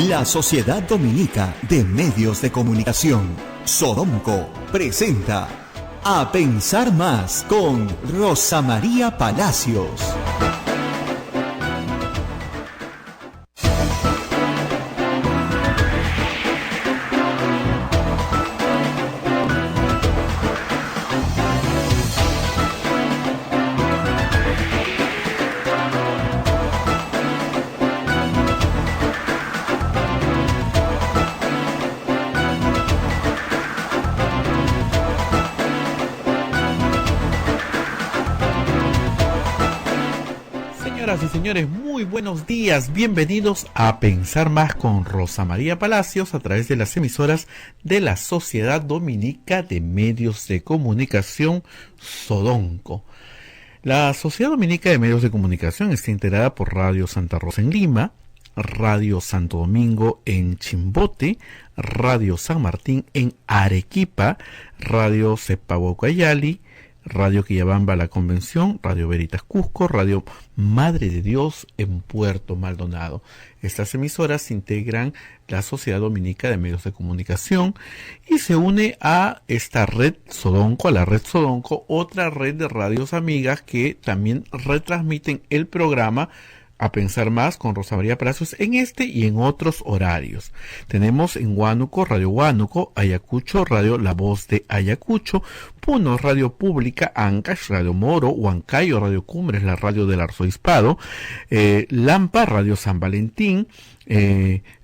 La Sociedad Dominica de Medios de Comunicación, Sodomco, presenta A Pensar Más con Rosa María Palacios. Señoras y señores, muy buenos días, bienvenidos a Pensar Más con Rosa María Palacios a través de las emisoras de la Sociedad Dominica de Medios de Comunicación, Sodomco. La Sociedad Dominica de Medios de Comunicación está integrada por Radio Santa Rosa en Lima, Radio Santo Domingo en Chimbote, Radio San Martín en Arequipa, Radio Cepahuacayali, Radio Quillabamba La Convención, Radio Veritas Cusco, Radio Madre de Dios en Puerto Maldonado. Estas emisoras integran la Sociedad Dominica de Medios de Comunicación y se une a esta red Sodomco, a la red Sodomco, otra red de radios amigas que también retransmiten el programa A Pensar Más con Rosa María Palacios en este y en otros horarios. Tenemos en Huánuco, Radio Huánuco, Ayacucho, Radio La Voz de Ayacucho, Puno, Radio Pública, Ancash, Radio Moro, Huancayo, Radio Cumbres, la radio del Arzobispado, Lampa, Radio San Valentín,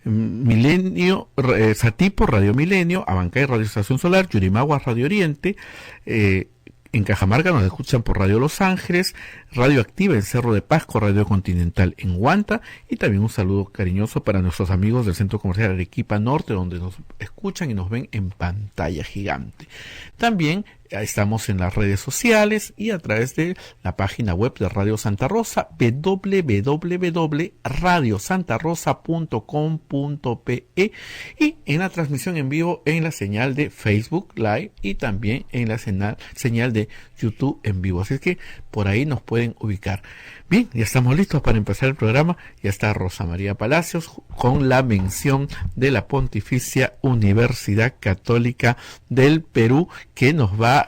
Milenio, Satipo, Radio Milenio, Abancay, Radio Estación Solar, Yurimaguas, Radio Oriente, en Cajamarca nos escuchan por Radio Los Ángeles, Radio Activa en Cerro de Pasco, Radio Continental en Huanta, y también un saludo cariñoso para nuestros amigos del Centro Comercial Arequipa Norte, donde nos escuchan y nos ven en pantalla gigante. También estamos en las redes sociales y a través de la página web de Radio Santa Rosa, www.radiosantarosa.com.pe, y en la transmisión en vivo en la señal de Facebook Live y también en la señal de YouTube en vivo. Así que por ahí nos pueden ubicar. Bien, ya estamos listos para empezar el programa. Ya está Rosa María Palacios con la mención de la Pontificia Universidad Católica del Perú, que nos va,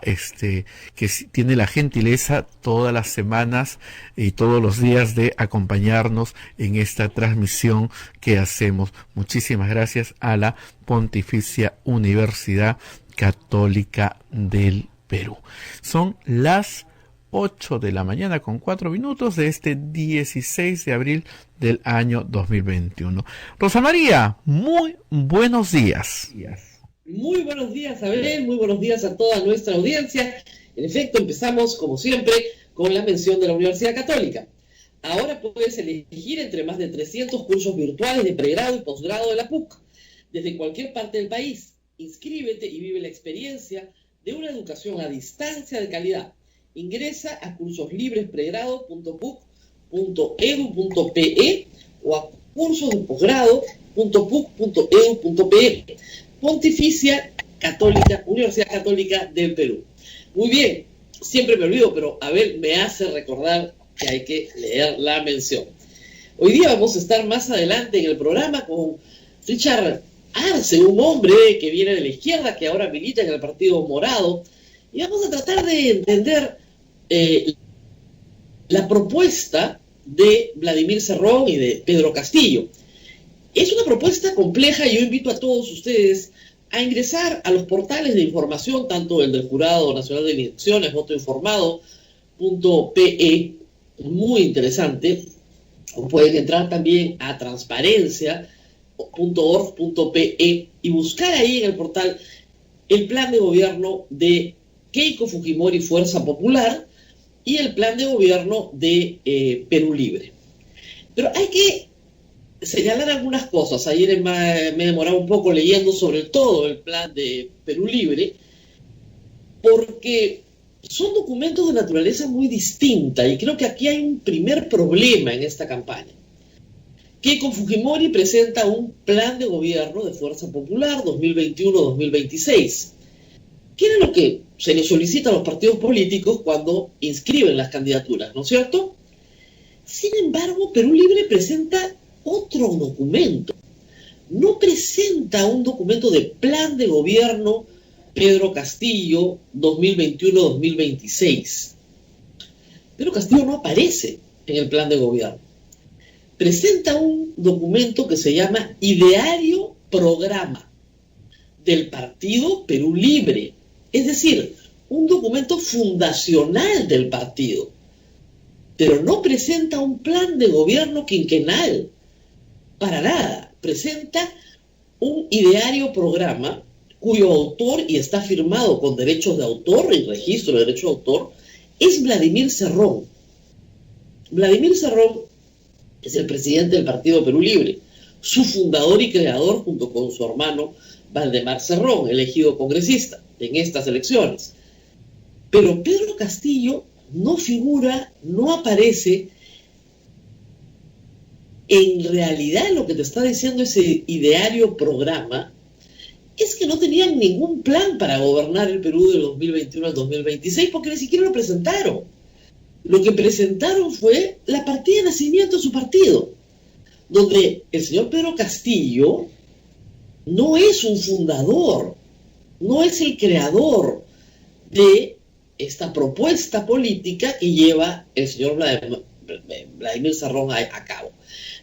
que tiene la gentileza todas las semanas y todos los días de acompañarnos en esta transmisión que hacemos. Muchísimas gracias a la Pontificia Universidad Católica del Perú. Son las 8 de la mañana con 4 minutos de este 16 de abril del año 2021. Rosa María, muy buenos días. Muy buenos días, Abel, muy buenos días a toda nuestra audiencia. En efecto, empezamos, como siempre, con la mención de la Universidad Católica. Ahora puedes elegir entre más de 300 cursos virtuales de pregrado y posgrado de la PUC, desde cualquier parte del país. Inscríbete y vive la experiencia de una educación a distancia de calidad. Ingresa a cursoslibre.pregrado.puc.edu.pe o a cursosdeposgrado.puc.edu.pe. Pontificia Católica, Universidad Católica del Perú. Muy bien, siempre me olvido, pero Abel me hace recordar que hay que leer la mención. Hoy día vamos a estar más adelante en el programa con Richard Arce, un hombre que viene de la izquierda, que ahora milita en el Partido Morado, y vamos a tratar de entender la propuesta de Vladimir Cerrón y de Pedro Castillo. Es una propuesta compleja y yo invito a todos ustedes a ingresar a los portales de información, tanto el del Jurado Nacional de Elecciones, votoinformado.pe, muy interesante, o pueden entrar también a transparencia.org.pe y buscar ahí en el portal el plan de gobierno de Keiko Fujimori Fuerza Popular y el plan de gobierno de Perú Libre. Pero hay que señalar algunas cosas. Ayer me he demorado un poco leyendo sobre todo el plan de Perú Libre, porque son documentos de naturaleza muy distinta y creo que aquí hay un primer problema en esta campaña. Keiko Fujimori presenta un plan de gobierno de Fuerza Popular 2021-2026. ¿Qué era lo que se le solicita a los partidos políticos cuando inscriben las candidaturas, ¿no es cierto? Sin embargo, Perú Libre presenta otro documento, no presenta un documento de plan de gobierno Pedro Castillo 2021-2026. Pedro Castillo no aparece en el plan de gobierno. Presenta un documento que se llama Ideario Programa del Partido Perú Libre. Es decir, un documento fundacional del partido. Pero no presenta un plan de gobierno quinquenal. Para nada. Presenta un ideario programa cuyo autor, y está firmado con derechos de autor y registro de derechos de autor, es Vladimir Cerrón. Vladimir Cerrón es el presidente del Partido Perú Libre, su fundador y creador junto con su hermano Valdemar Cerrón, elegido congresista en estas elecciones. Pero Pedro Castillo no figura, no aparece. En realidad lo que te está diciendo ese ideario programa es que no tenían ningún plan para gobernar el Perú del 2021 al 2026 porque ni siquiera lo presentaron. Lo que presentaron fue la partida de nacimiento de su partido, donde el señor Pedro Castillo no es un fundador, no es el creador de esta propuesta política que lleva el señor Vladimir Cerrón a cabo.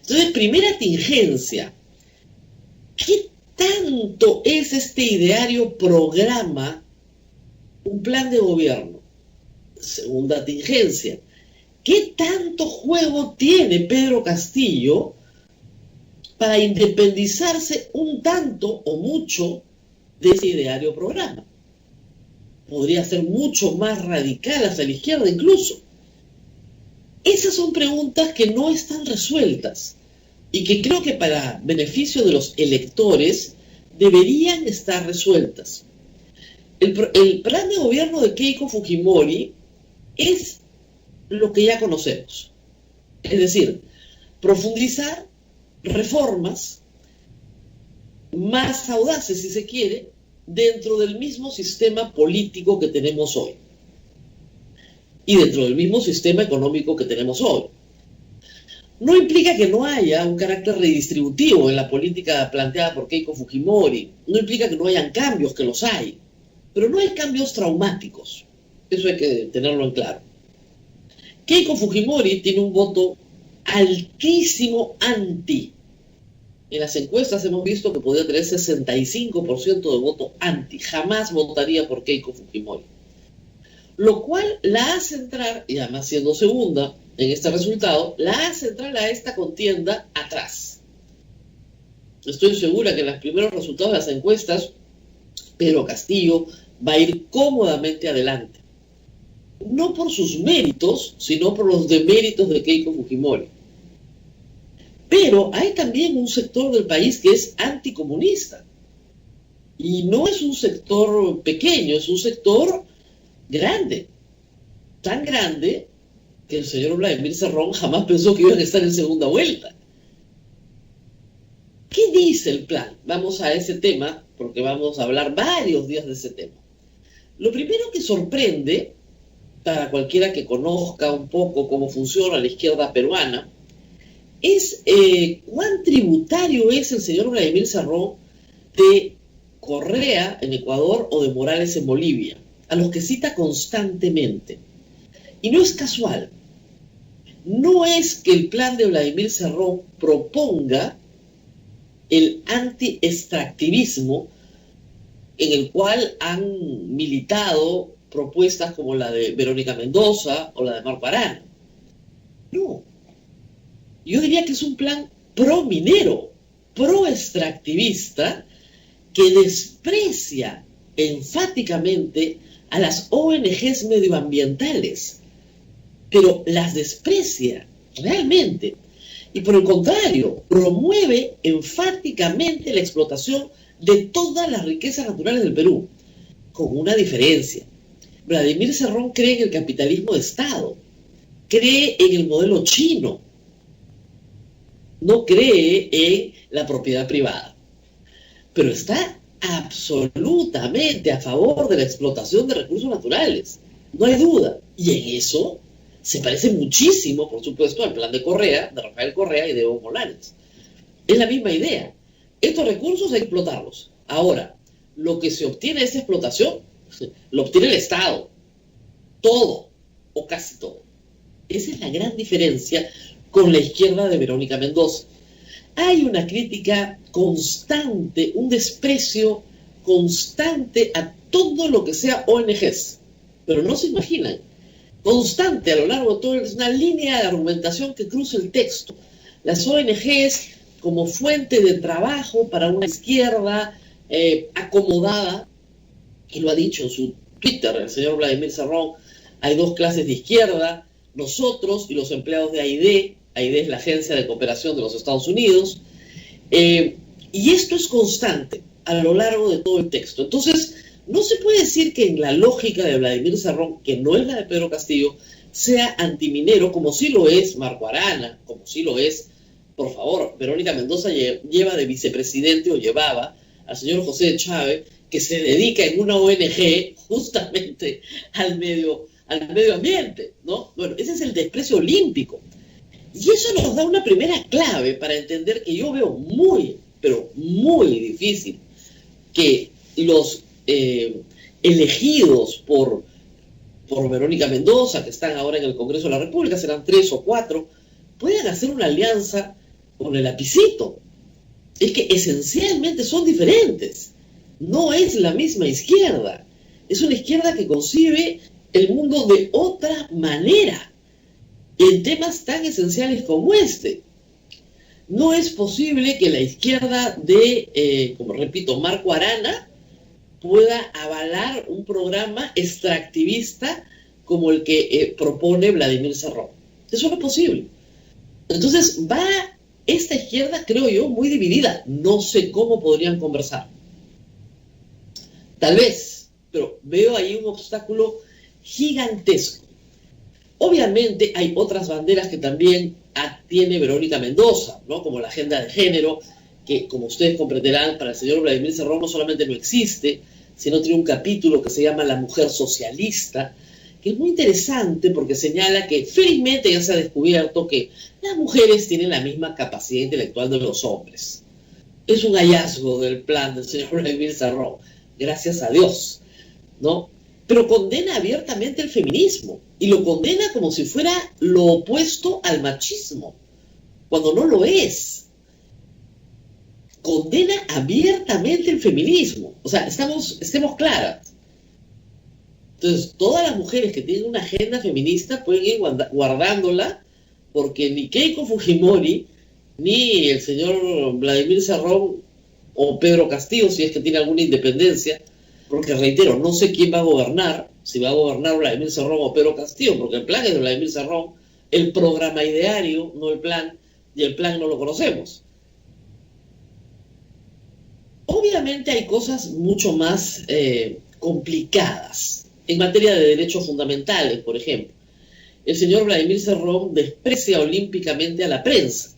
Entonces, primera tingencia, ¿qué tanto es este ideario programa un plan de gobierno? Segunda tingencia, ¿qué tanto juego tiene Pedro Castillo para independizarse un tanto o mucho de ese ideario programa? Podría ser mucho más radical hacia la izquierda incluso. Esas son preguntas que no están resueltas y que creo que para beneficio de los electores deberían estar resueltas. El plan de gobierno de Keiko Fujimori es lo que ya conocemos. Es decir, profundizar reformas más audaces, si se quiere, dentro del mismo sistema político que tenemos hoy y dentro del mismo sistema económico que tenemos hoy. No implica que no haya un carácter redistributivo en la política planteada por Keiko Fujimori, no implica que no hayan cambios, que los hay, pero no hay cambios traumáticos. Eso hay que tenerlo en claro. Keiko Fujimori tiene un voto altísimo anti. En las encuestas hemos visto que podría tener 65% de voto anti. Jamás votaría por Keiko Fujimori. Lo cual la hace entrar, y además siendo segunda en este resultado, la hace entrar a esta contienda atrás. Estoy segura que en los primeros resultados de las encuestas, Pedro Castillo va a ir cómodamente adelante. No por sus méritos, sino por los deméritos de Keiko Fujimori. Pero hay también un sector del país que es anticomunista. Y no es un sector pequeño, es un sector grande. Tan grande que el señor Vladimir Cerrón jamás pensó que iban a estar en segunda vuelta. ¿Qué dice el plan? Vamos a ese tema, porque vamos a hablar varios días de ese tema. Lo primero que sorprende, para cualquiera que conozca un poco cómo funciona la izquierda peruana, es cuán tributario es el señor Vladimir Cerrón de Correa en Ecuador o de Morales en Bolivia, a los que cita constantemente. Y no es casual. No es que el plan de Vladimir Cerrón proponga el anti-extractivismo en el cual han militado propuestas como la de Verónica Mendoza o la de Marco Arana. No. Yo diría que es un plan pro-minero, pro-extractivista, que desprecia enfáticamente a las ONGs medioambientales, pero las desprecia realmente. Y por el contrario, promueve enfáticamente la explotación de todas las riquezas naturales del Perú, con una diferencia. Vladimir Cerrón cree en el capitalismo de Estado, cree en el modelo chino, no cree en la propiedad privada, pero está absolutamente a favor de la explotación de recursos naturales, no hay duda, y en eso se parece muchísimo, por supuesto, al plan de Correa, de Rafael Correa y de Evo Morales. Es la misma idea. estos recursos hay que explotarlos. Ahora, lo que se obtiene de esa explotación, lo obtiene el Estado. Todo, o casi todo. Esa es la gran diferencia con la izquierda de Verónica Mendoza. Hay una crítica constante, un desprecio constante a todo lo que sea ONGs. Pero no se imaginan. Constante a lo largo de todo, es una línea de argumentación que cruza el texto. Las ONGs como fuente de trabajo para una izquierda acomodada, y lo ha dicho en su Twitter el señor Vladimir Cerrón, hay dos clases de izquierda, nosotros y los empleados de AID. AID es la Agencia de Cooperación de los Estados Unidos, y esto es constante a lo largo de todo el texto. Entonces, no se puede decir que en la lógica de Vladimir Cerrón, que no es la de Pedro Castillo, sea antiminero, como sí lo es Marco Arana, como sí lo es, por favor, Verónica Mendoza lleva de vicepresidente, o llevaba, al señor José de Chávez, que se dedica en una ONG justamente al medio ambiente, ¿no? Bueno, ese es el desprecio olímpico. Y eso nos da una primera clave para entender que yo veo muy, pero muy difícil que los elegidos por Verónica Mendoza, que están ahora en el Congreso de la República, serán 3 o 4, puedan hacer una alianza con el lapicito. Es que esencialmente son diferentes. No es la misma izquierda. Es una izquierda que concibe el mundo de otra manera, en temas tan esenciales como este. No es posible que la izquierda de, como repito, Marco Arana, pueda avalar un programa extractivista como el que propone Vladimir Cerrón. Eso no es posible. Entonces va esta izquierda, creo yo, muy dividida. No sé cómo podrían conversar. Tal vez, pero veo ahí un obstáculo gigantesco. Obviamente hay otras banderas que también tiene Verónica Mendoza, ¿no? Como la agenda de género, que como ustedes comprenderán, para el señor Vladimir Cerrón no solamente no existe, sino tiene un capítulo que se llama La Mujer Socialista, que es muy interesante porque señala que felizmente ya se ha descubierto que las mujeres tienen la misma capacidad intelectual de los hombres. Es un hallazgo del plan del señor Vladimir Cerrón, gracias a Dios, ¿no? Pero condena abiertamente el feminismo, y lo condena como si fuera lo opuesto al machismo, cuando no lo es. Condena abiertamente el feminismo. O sea, estemos claras. Entonces, todas las mujeres que tienen una agenda feminista pueden ir guardándola, porque ni Keiko Fujimori, ni el señor Vladimir Cerrón, o Pedro Castillo, si es que tiene alguna independencia, porque reitero, no sé quién va a gobernar, si va a gobernar Vladimir Cerrón o Pedro Castillo, porque el plan es de Vladimir Cerrón, el programa ideario, no el plan, y el plan no lo conocemos. Obviamente hay cosas mucho más complicadas en materia de derechos fundamentales, por ejemplo. El señor Vladimir Cerrón desprecia olímpicamente a la prensa.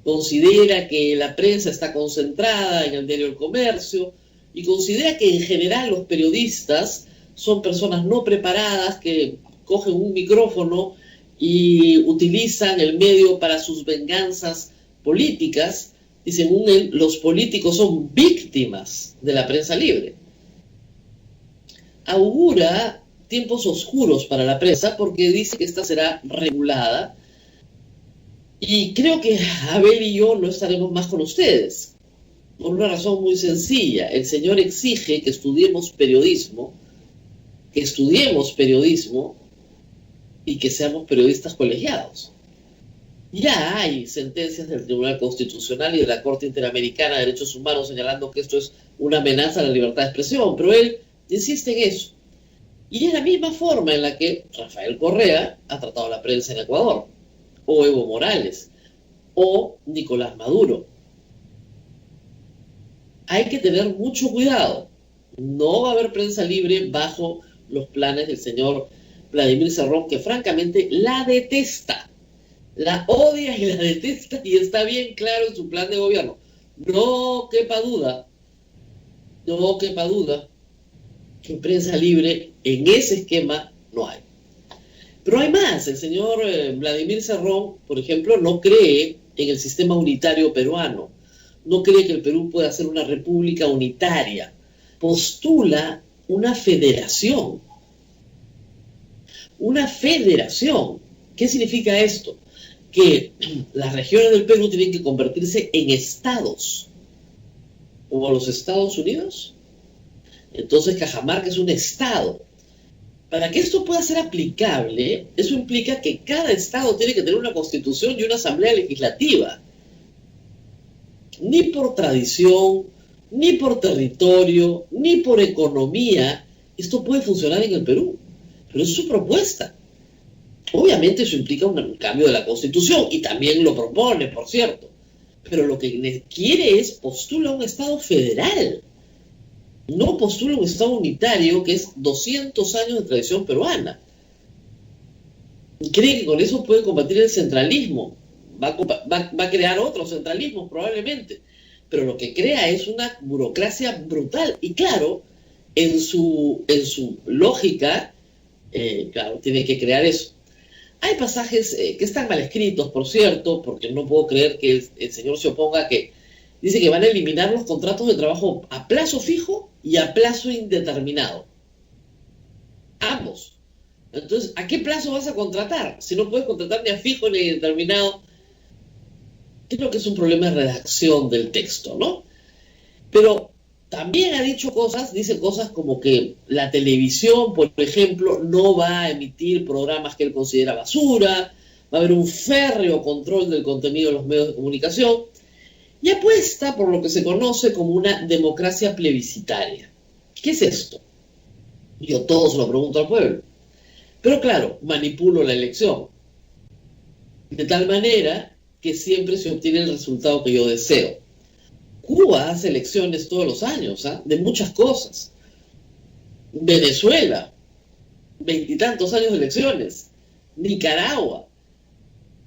Considera que la prensa está concentrada en el diario El Comercio y considera que en general los periodistas son personas no preparadas que cogen un micrófono y utilizan el medio para sus venganzas políticas, y según él, los políticos son víctimas de la prensa libre. Augura tiempos oscuros para la prensa porque dice que esta será regulada, y creo que Abel y yo no estaremos más con ustedes, por una razón muy sencilla. El señor exige que estudiemos periodismo y que seamos periodistas colegiados. Ya hay sentencias del Tribunal Constitucional y de la Corte Interamericana de Derechos Humanos señalando que esto es una amenaza a la libertad de expresión, pero él insiste en eso. Y es la misma forma en la que Rafael Correa ha tratado a la prensa en Ecuador, o Evo Morales, o Nicolás Maduro. Hay que tener mucho cuidado. No va a haber prensa libre bajo los planes del señor Vladimir Cerrón, que francamente la detesta. La odia y la detesta, y está bien claro en su plan de gobierno. No quepa duda que prensa libre en ese esquema no hay. Pero hay más. El señor Vladimir Cerrón, por ejemplo, no cree en el sistema unitario peruano. no cree que el Perú pueda ser una república unitaria. Postula una federación. Una federación. ¿Qué significa esto? Que las regiones del Perú tienen que convertirse en estados, como los Estados Unidos. Entonces Cajamarca es un estado. Para que esto pueda ser aplicable, eso implica que cada estado tiene que tener una constitución y una asamblea legislativa. Ni por tradición, ni por territorio, ni por economía, esto puede funcionar en el Perú. Pero es su propuesta. Obviamente eso implica un cambio de la Constitución, y también lo propone, por cierto. Pero lo que quiere es postula un Estado federal. No postula un Estado unitario que es 200 años de tradición peruana. Cree que con eso puede combatir el centralismo. Va a crear otros centralismos probablemente. Pero lo que crea es una burocracia brutal. Y claro, en su lógica, claro, tiene que crear eso. Hay pasajes que están mal escritos, por cierto, porque no puedo creer que el señor se oponga, que dice que van a eliminar los contratos de trabajo a plazo fijo y a plazo indeterminado. Ambos. Entonces, ¿a qué plazo vas a contratar? Si no puedes contratar ni a fijo ni a indeterminado. Creo que es un problema de redacción del texto, ¿no? Pero también ha dicho cosas, dice cosas como que la televisión, por ejemplo, no va a emitir programas que él considera basura, va a haber un férreo control del contenido de los medios de comunicación, y apuesta por lo que se conoce como una democracia plebiscitaria. ¿Qué es esto? Yo todo se lo pregunto al pueblo. Pero claro, manipulo la elección, de tal manera que siempre se obtiene el resultado que yo deseo. Cuba hace elecciones todos los años, de muchas cosas. Venezuela, 20 y tantos años de elecciones. Nicaragua.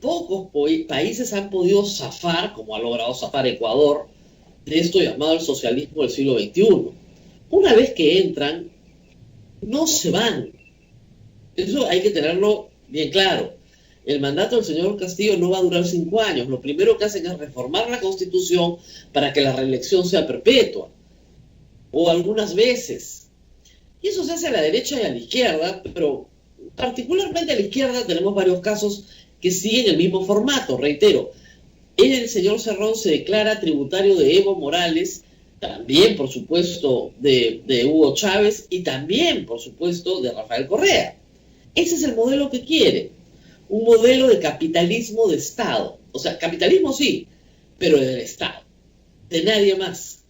Pocos países han podido zafar, como ha logrado zafar Ecuador, de esto llamado el socialismo del siglo XXI. Una vez que entran, no se van. Eso hay que tenerlo bien claro. El mandato del señor Castillo no va a durar 5 años. Lo primero que hacen es reformar la Constitución para que la reelección sea perpetua. O algunas veces. Y eso se hace a la derecha y a la izquierda, pero particularmente a la izquierda tenemos varios casos que siguen el mismo formato. Reitero, el señor Cerrón se declara tributario de Evo Morales, también, por supuesto, de Hugo Chávez, y también, por supuesto, de Rafael Correa. Ese es el modelo que quiere. Un modelo de capitalismo de Estado. O sea, capitalismo sí, pero del Estado. De nadie más.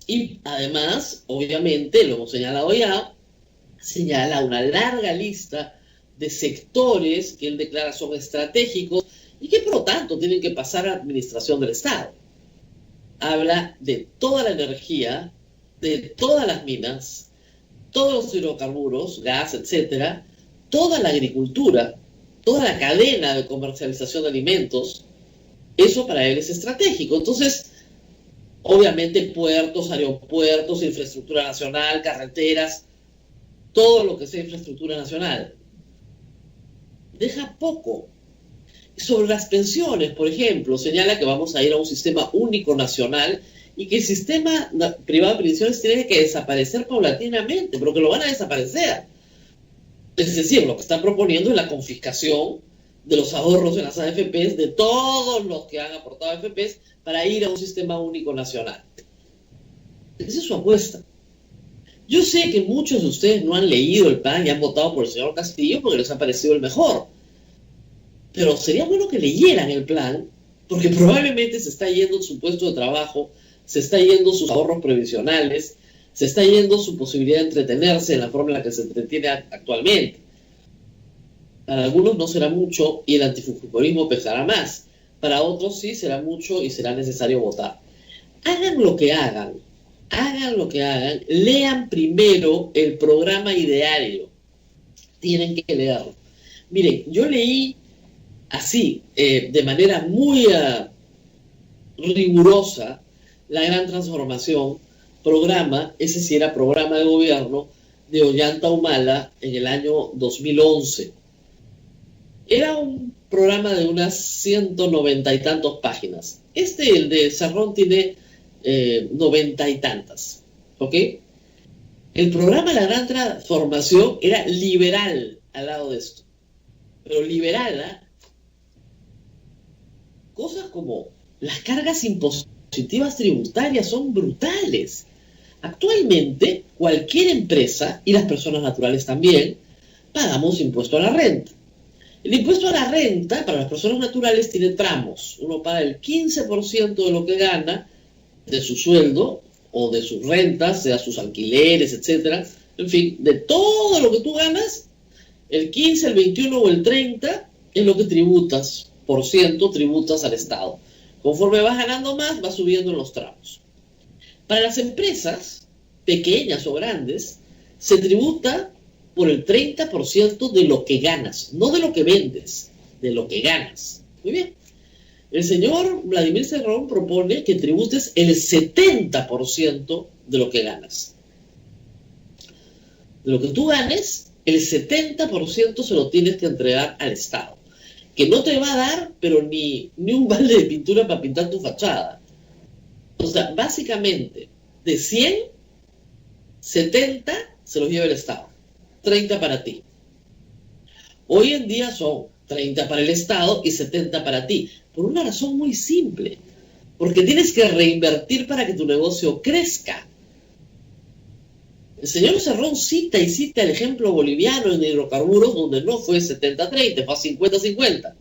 Y además, obviamente, lo hemos señalado ya, señala una larga lista de sectores que él declara son estratégicos y que por lo tanto tienen que pasar a administración del Estado. Habla de toda la energía, de todas las minas, todos los hidrocarburos, gas, etcétera, toda la agricultura, toda la cadena de comercialización de alimentos. Eso para él es estratégico. Entonces, obviamente puertos, aeropuertos, infraestructura nacional, carreteras, todo lo que sea infraestructura nacional. Deja poco. Sobre las pensiones, por ejemplo, señala que vamos a ir a un sistema único nacional y que el sistema privado de pensiones tiene que desaparecer paulatinamente, pero que lo van a desaparecer. Es decir, lo que están proponiendo es la confiscación de los ahorros en las AFPs de todos los que han aportado AFPs para ir a un sistema único nacional. Esa es su apuesta. Yo sé que muchos de ustedes no han leído el plan y han votado por el señor Castillo porque les ha parecido el mejor. Pero sería bueno que leyeran el plan, porque probablemente se está yendo su puesto de trabajo, se está yendo sus ahorros previsionales, se está yendo su posibilidad de entretenerse en la forma en la que se entretiene actualmente. Para algunos no será mucho y el antifujimorismo pesará más. Para otros sí será mucho y será necesario votar. Hagan lo que hagan, lean primero el programa ideario. Tienen que leerlo. Miren, yo leí así, de manera muy rigurosa, La Gran Transformación, ese sí era programa de gobierno de Ollanta Humala en el año 2011. Era un programa de unas 190 y tantos páginas. El de Cerrón, tiene 90 y tantas. ¿Ok? El programa La Gran Transformación era liberal al lado de esto. Pero liberal, ¿eh? Cosas como las cargas impositivas tributarias son brutales. Actualmente, cualquier empresa, y las personas naturales también, pagamos impuesto a la renta. El impuesto a la renta para las personas naturales tiene tramos. Uno paga el 15% de lo que gana, de su sueldo o de sus rentas, sea sus alquileres, etcétera. En fin, de todo lo que tú ganas, el 15, el 21 o el 30 es lo que tributas al Estado. Conforme vas ganando más, vas subiendo en los tramos. Para las empresas, pequeñas o grandes, se tributa por el 30% de lo que ganas, no de lo que vendes, de lo que ganas. Muy bien. El señor Vladimir Cerrón propone que tributes el 70% de lo que ganas. De lo que tú ganes, el 70% se lo tienes que entregar al Estado, que no te va a dar, pero ni un balde de pintura para pintar tu fachada. O sea, básicamente, de 100, 70 se los lleva el Estado, 30 para ti. Hoy en día son 30 para el Estado y 70 para ti, por una razón muy simple, porque tienes que reinvertir para que tu negocio crezca. El señor Cerrón cita el ejemplo boliviano en hidrocarburos, donde no fue 70-30, fue 50-50.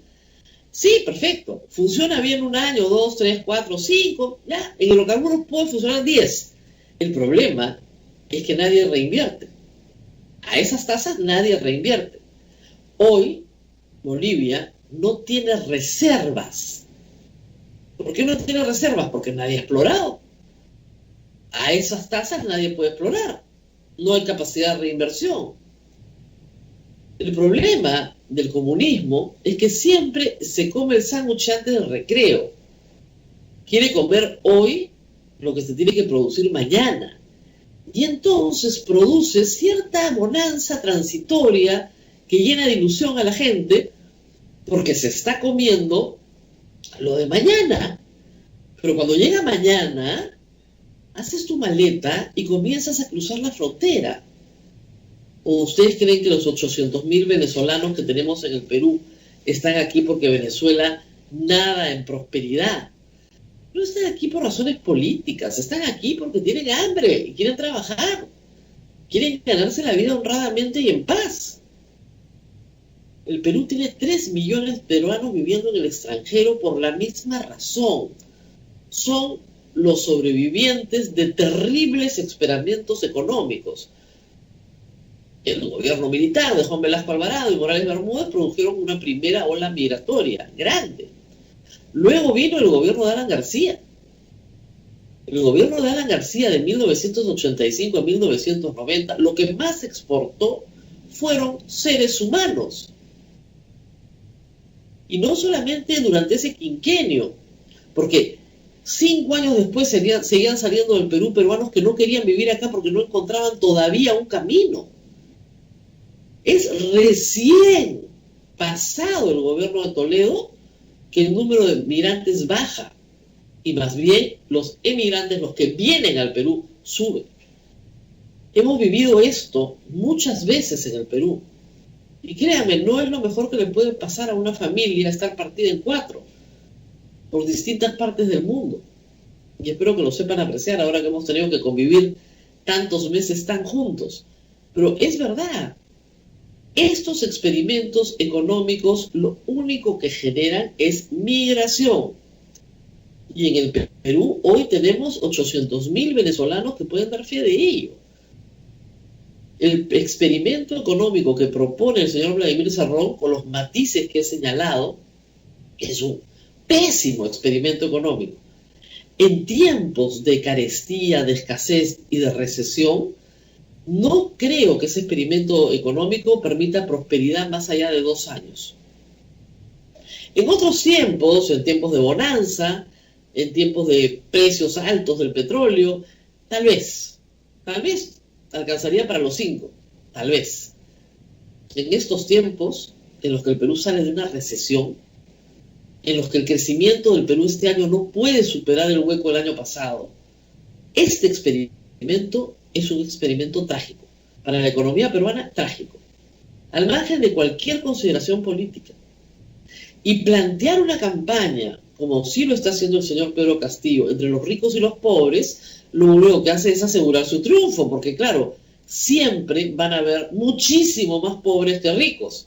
Sí, perfecto. Funciona bien un año, 2, 3, 4, 5. Ya, en hidrocarburos puede funcionar 10. El problema es que nadie reinvierte. A esas tasas nadie reinvierte. Hoy, Bolivia no tiene reservas. ¿Por qué no tiene reservas? Porque nadie ha explorado. A esas tasas nadie puede explorar. No hay capacidad de reinversión. El problema del comunismo es que siempre se come el sándwich antes del recreo. Quiere comer hoy lo que se tiene que producir mañana. Y entonces produce cierta bonanza transitoria que llena de ilusión a la gente porque se está comiendo lo de mañana. Pero cuando llega mañana, haces tu maleta y comienzas a cruzar la frontera. ¿O ustedes creen que los 800.000 venezolanos que tenemos en el Perú están aquí porque Venezuela nada en prosperidad? No están aquí por razones políticas, están aquí porque tienen hambre y quieren trabajar. Quieren ganarse la vida honradamente y en paz. El Perú tiene 3 millones de peruanos viviendo en el extranjero por la misma razón. Son los sobrevivientes de terribles experimentos económicos. El gobierno militar de Juan Velasco Alvarado y Morales Bermúdez produjeron una primera ola migratoria grande. Luego vino el gobierno de Alan García. El gobierno de Alan García de 1985 a 1990, lo que más exportó fueron seres humanos. Y no solamente durante ese quinquenio, porque 5 años después seguían saliendo del Perú peruanos que no querían vivir acá porque no encontraban todavía un camino. Es recién pasado el gobierno de Toledo que el número de migrantes baja y más bien los emigrantes, los que vienen al Perú, suben. Hemos vivido esto muchas veces en el Perú y créanme, no es lo mejor que le puede pasar a una familia estar partida en 4 por distintas partes del mundo, y espero que lo sepan apreciar ahora que hemos tenido que convivir tantos meses tan juntos. Pero es verdad, estos experimentos económicos lo único que generan es migración. Y en el Perú hoy tenemos 800.000 venezolanos que pueden dar fe de ello. El experimento económico que propone el señor Vladimir Cerrón, con los matices que he señalado, es un pésimo experimento económico. En tiempos de carestía, de escasez y de recesión, no creo que ese experimento económico permita prosperidad más allá de 2 años. En otros tiempos, en tiempos de bonanza, en tiempos de precios altos del petróleo, tal vez alcanzaría para los 5, tal vez. En estos tiempos en los que el Perú sale de una recesión, en los que el crecimiento del Perú este año no puede superar el hueco del año pasado. Este experimento es un experimento trágico. Para la economía peruana, trágico. Al margen de cualquier consideración política. Y plantear una campaña, como sí lo está haciendo el señor Pedro Castillo, entre los ricos y los pobres, lo único que hace es asegurar su triunfo, porque claro, siempre van a haber muchísimo más pobres que ricos.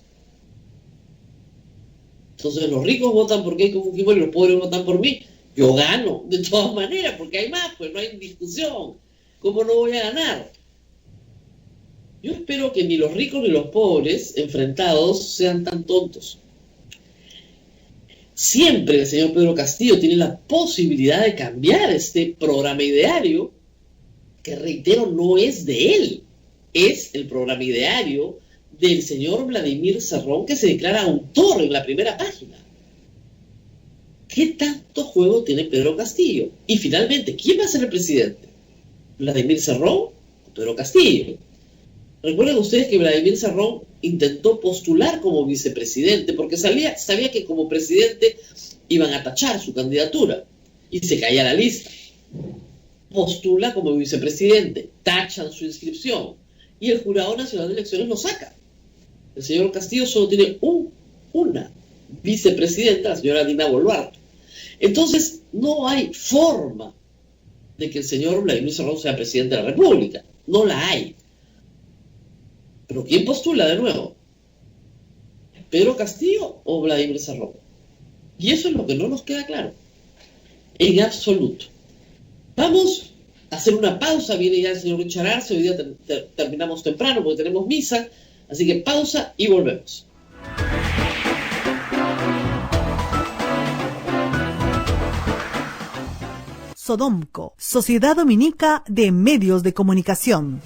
Entonces los ricos votan por Keiko Fujimori y los pobres votan por mí. Yo gano, de todas maneras, porque hay más, pues no hay discusión. ¿Cómo no voy a ganar? Yo espero que ni los ricos ni los pobres enfrentados sean tan tontos. Siempre el señor Pedro Castillo tiene la posibilidad de cambiar este programa ideario, que reitero, no es de él, es el programa ideario del señor Vladimir Cerrón, que se declara autor en la primera página. ¿Qué tanto juego tiene Pedro Castillo? Y finalmente, ¿quién va a ser el presidente? ¿Vladimir Cerrón o Pedro Castillo? Recuerden ustedes que Vladimir Cerrón intentó postular como vicepresidente porque sabía que como presidente iban a tachar su candidatura y se caía la lista. Postula como vicepresidente, tachan su inscripción y el Jurado Nacional de Elecciones lo saca. El señor Castillo solo tiene una vicepresidenta, la señora Dina Boluarte. Entonces, no hay forma de que el señor Vladimir Cerrón sea presidente de la República. No la hay. ¿Pero quién postula de nuevo? ¿Pedro Castillo o Vladimir Cerrón? Y eso es lo que no nos queda claro. En absoluto. Vamos a hacer una pausa. Viene ya el señor Richard Arce. Hoy día terminamos temprano porque tenemos misa. Así que pausa y volvemos. Sodomco, Sociedad Dominica de Medios de Comunicación.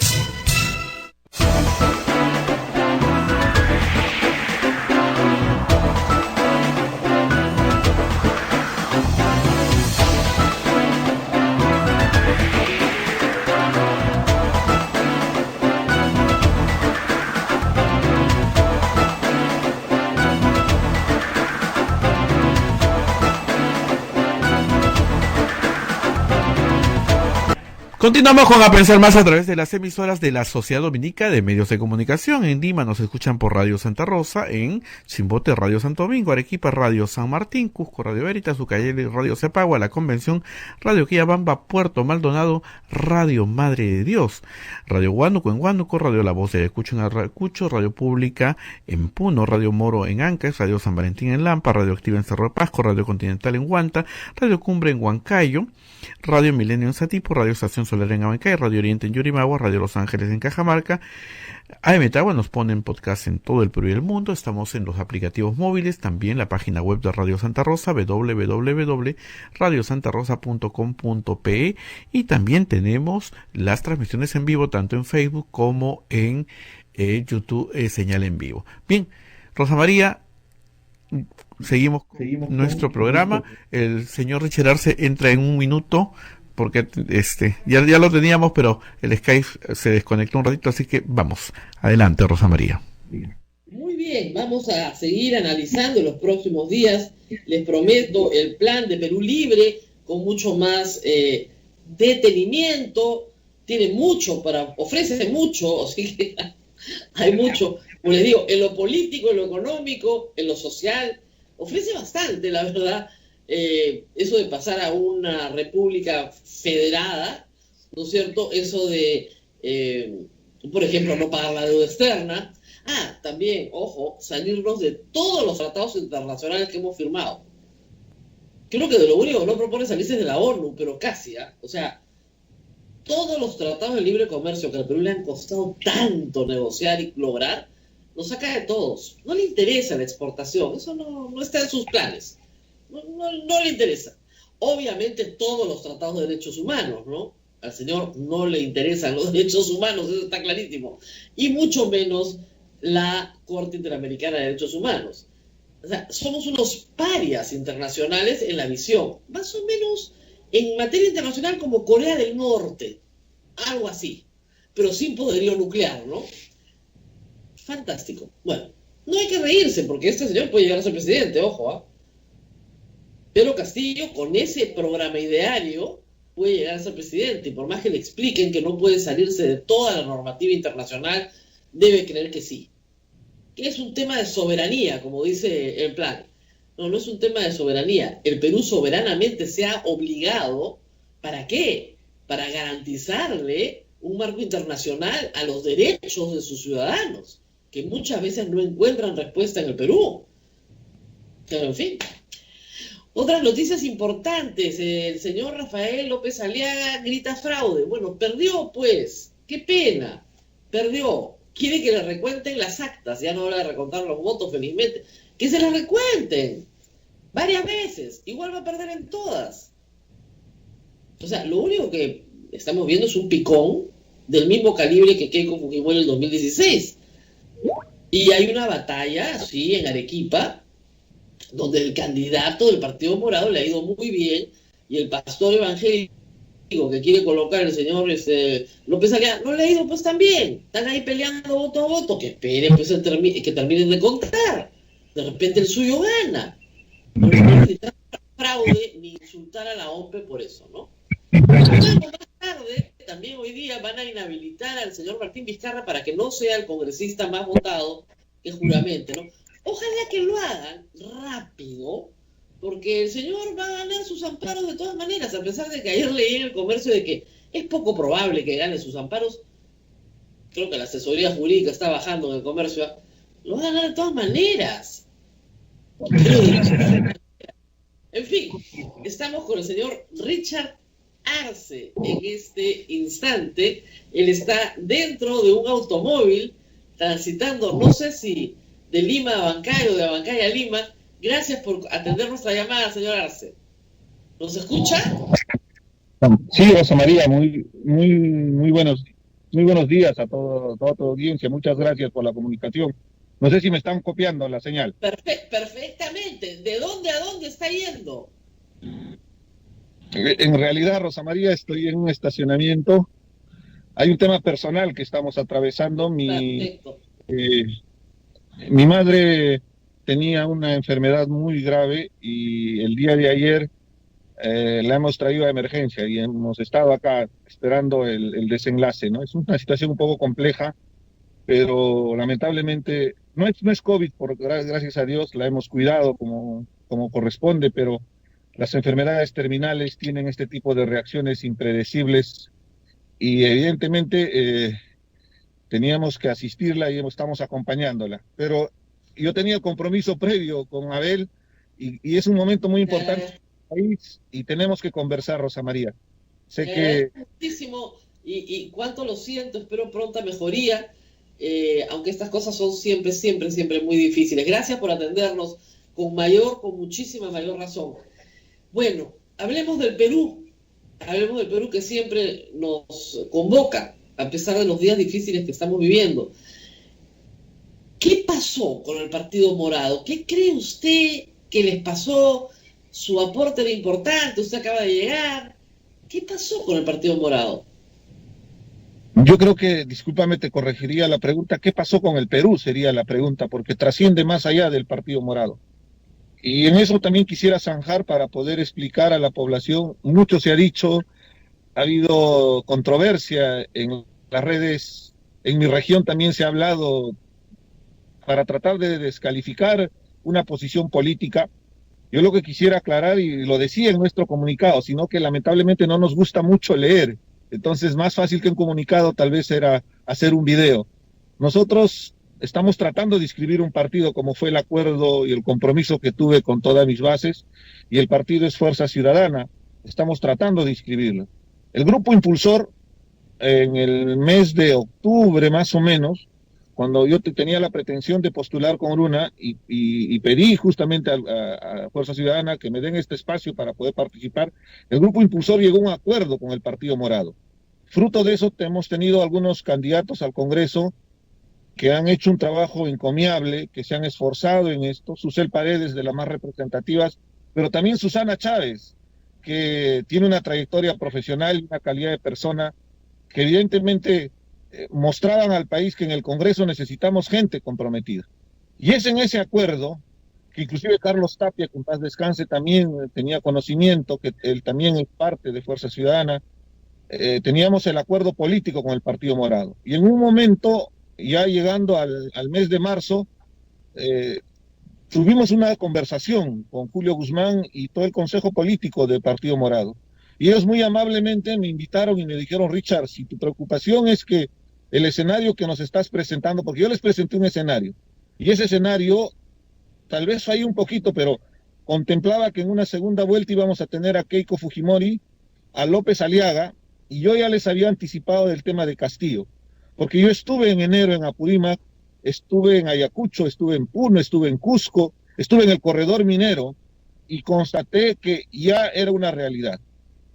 Continuamos con A Pensar Más a través de las emisoras de la Sociedad Dominica de Medios de Comunicación. En Lima nos escuchan por Radio Santa Rosa, en Chimbote Radio Santo Domingo, Arequipa Radio San Martín, Cusco Radio Veritas, Ucayali Radio Cepagua, La Convención Radio Quillabamba, Puerto Maldonado Radio Madre de Dios, Radio Huánuco en Huánuco, Radio La Voz de Ayacucho en Ayacucho, Radio Pública en Puno, Radio Moro en Ancash, Radio San Valentín en Lampa, Radio Activa en Cerro de Pasco, Radio Continental en Huanta, Radio Cumbre en Huancayo, Radio Milenio en Satipo, Radio Estación Solar en Abancay, Radio Oriente en Yurimagua, Radio Los Ángeles en Cajamarca. AM Tagua nos ponen podcast en todo el Perú y el mundo. Estamos en los aplicativos móviles, también la página web de Radio Santa Rosa, www.radiosantarosa.com.pe, y también tenemos las transmisiones en vivo tanto en Facebook como en YouTube, señal en vivo. Bien, Rosa María, seguimos nuestro programa. El señor Richard Arce entra en un minuto porque ya lo teníamos, pero el Skype se desconectó un ratito, así que vamos. Adelante, Rosa María. Muy bien, vamos a seguir analizando en los próximos días. Les prometo el plan de Perú Libre con mucho más detenimiento. Tiene mucho ofrece mucho, así que hay mucho, como les digo, en lo político, en lo económico, en lo social. Ofrece bastante, la verdad, eso de pasar a una república federada, ¿no es cierto? Eso de, por ejemplo, no pagar la deuda externa. También, ojo, salirnos de todos los tratados internacionales que hemos firmado. Creo que de lo único que no propone salirse de la ONU, pero casi, O sea, todos los tratados de libre comercio que al Perú le han costado tanto negociar y lograr, nos saca de todos. No le interesa la exportación, eso no está en sus planes. No le interesa. Obviamente todos los tratados de derechos humanos, ¿no? Al señor no le interesan los derechos humanos, eso está clarísimo. Y mucho menos la Corte Interamericana de Derechos Humanos. O sea, somos unos parias internacionales en la visión. Más o menos en materia internacional como Corea del Norte. Algo así. Pero sin poderío nuclear, ¿no? Fantástico. Bueno, No hay que reírse, porque este señor puede llegar a ser presidente, ojo, ¿ah? Pedro Castillo, con ese programa ideario, puede llegar a ser presidente, y por más que le expliquen que no puede salirse de toda la normativa internacional, debe creer que sí. Que es un tema de soberanía, como dice el plan. No, no es un tema de soberanía. El Perú soberanamente se ha obligado, ¿para qué? Para garantizarle un marco internacional a los derechos de sus ciudadanos, que muchas veces no encuentran respuesta en el Perú. Pero en fin. Otras noticias importantes. El señor Rafael López Aliaga grita fraude. Bueno, perdió pues. Qué pena. Perdió. Quiere que le recuenten las actas. Ya no habla de recontar los votos, felizmente. Que se las recuenten. Varias veces. Igual va a perder en todas. O sea, lo único que estamos viendo es un picón del mismo calibre que Keiko Fujimori en el 2016. Y hay una batalla, sí, en Arequipa, donde el candidato del Partido Morado le ha ido muy bien, y el pastor evangélico que quiere colocar el señor López Aliaga no le ha ido pues tan bien. Están ahí peleando voto a voto. Que esperen pues que terminen de contar. De repente el suyo gana. No necesitan fraude ni insultar a la OMPE por eso, ¿no? Luego, más tarde, también hoy día van a inhabilitar al señor Martín Vizcarra para que no sea el congresista más votado que juramente, ¿no? Ojalá que lo hagan rápido, porque el señor va a ganar sus amparos de todas maneras, a pesar de que ayer leí en el Comercio de que es poco probable que gane sus amparos. Creo que la asesoría jurídica está bajando en el Comercio. Lo va a ganar de todas maneras. En fin, estamos con el señor Richard Arce en este instante. Él está dentro de un automóvil transitando, no sé si de Lima a Abancay o de Abancay a Lima. Gracias por atender nuestra llamada, señor Arce. ¿Nos escucha? Sí, Rosa María, muy buenos días a toda tu audiencia. Muchas gracias por la comunicación. No sé si me están copiando la señal. Perfectamente. ¿De dónde a dónde está yendo? En realidad, Rosa María, estoy en un estacionamiento. Hay un tema personal que estamos atravesando. Mi madre tenía una enfermedad muy grave y el día de ayer la hemos traído a emergencia y hemos estado acá esperando el desenlace, ¿no? Es una situación un poco compleja, pero lamentablemente no es COVID, gracias a Dios la hemos cuidado como corresponde, pero las enfermedades terminales tienen este tipo de reacciones impredecibles y evidentemente teníamos que asistirla y estamos acompañándola. Pero yo tenía el compromiso previo con Abel y es un momento muy importante para el país y tenemos que conversar, Rosa María. Sé que... Muchísimo y cuánto lo siento, espero pronta mejoría, aunque estas cosas son siempre muy difíciles. Gracias por atendernos con muchísima mayor razón. Bueno, hablemos del Perú que siempre nos convoca, a pesar de los días difíciles que estamos viviendo. ¿Qué pasó con el Partido Morado? ¿Qué cree usted que les pasó? Su aporte era importante, usted acaba de llegar. ¿Qué pasó con el Partido Morado? Yo creo que, discúlpame, te corregiría la pregunta, ¿qué pasó con el Perú? Sería la pregunta, porque trasciende más allá del Partido Morado. Y en eso también quisiera zanjar para poder explicar a la población. Mucho se ha dicho, ha habido controversia en las redes, en mi región también se ha hablado para tratar de descalificar una posición política. Yo lo que quisiera aclarar, y lo decía en nuestro comunicado, sino que lamentablemente no nos gusta mucho leer. Entonces, más fácil que un comunicado tal vez era hacer un video. Nosotros estamos tratando de inscribir un partido como fue el acuerdo y el compromiso que tuve con todas mis bases, y el partido es Fuerza Ciudadana. Estamos tratando de inscribirlo. El grupo impulsor, en el mes de octubre más o menos, cuando yo tenía la pretensión de postular con Luna y pedí justamente a Fuerza Ciudadana que me den este espacio para poder participar, el grupo impulsor llegó a un acuerdo con el Partido Morado. Fruto de eso hemos tenido algunos candidatos al Congreso que han hecho un trabajo encomiable, que se han esforzado en esto. Susel Paredes, de las más representativas, pero también Susana Chávez, que tiene una trayectoria profesional y una calidad de persona que evidentemente mostraban al país que en el Congreso necesitamos gente comprometida. Y es en ese acuerdo que inclusive Carlos Tapia, que en paz descanse, también tenía conocimiento, que él también es parte de Fuerza Ciudadana, teníamos el acuerdo político con el Partido Morado. Y en un momento, ya llegando al mes de marzo, tuvimos una conversación con Julio Guzmán y todo el Consejo Político del Partido Morado. Y ellos muy amablemente me invitaron y me dijeron, Richard, si tu preocupación es que el escenario que nos estás presentando, porque yo les presenté un escenario, y ese escenario tal vez falló un poquito, pero contemplaba que en una segunda vuelta íbamos a tener a Keiko Fujimori, a López Aliaga, y yo ya les había anticipado del tema de Castillo, porque yo estuve en enero en Apurímac, estuve en Ayacucho, estuve en Puno, estuve en Cusco, estuve en el corredor minero, y constaté que ya era una realidad,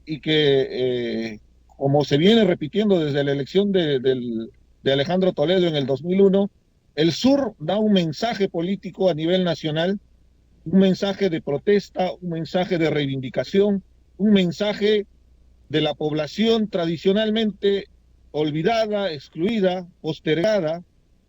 y que como se viene repitiendo desde la elección de Alejandro Toledo en el 2001, el sur da un mensaje político a nivel nacional, un mensaje de protesta, un mensaje de reivindicación, un mensaje de la población tradicionalmente olvidada, excluida, postergada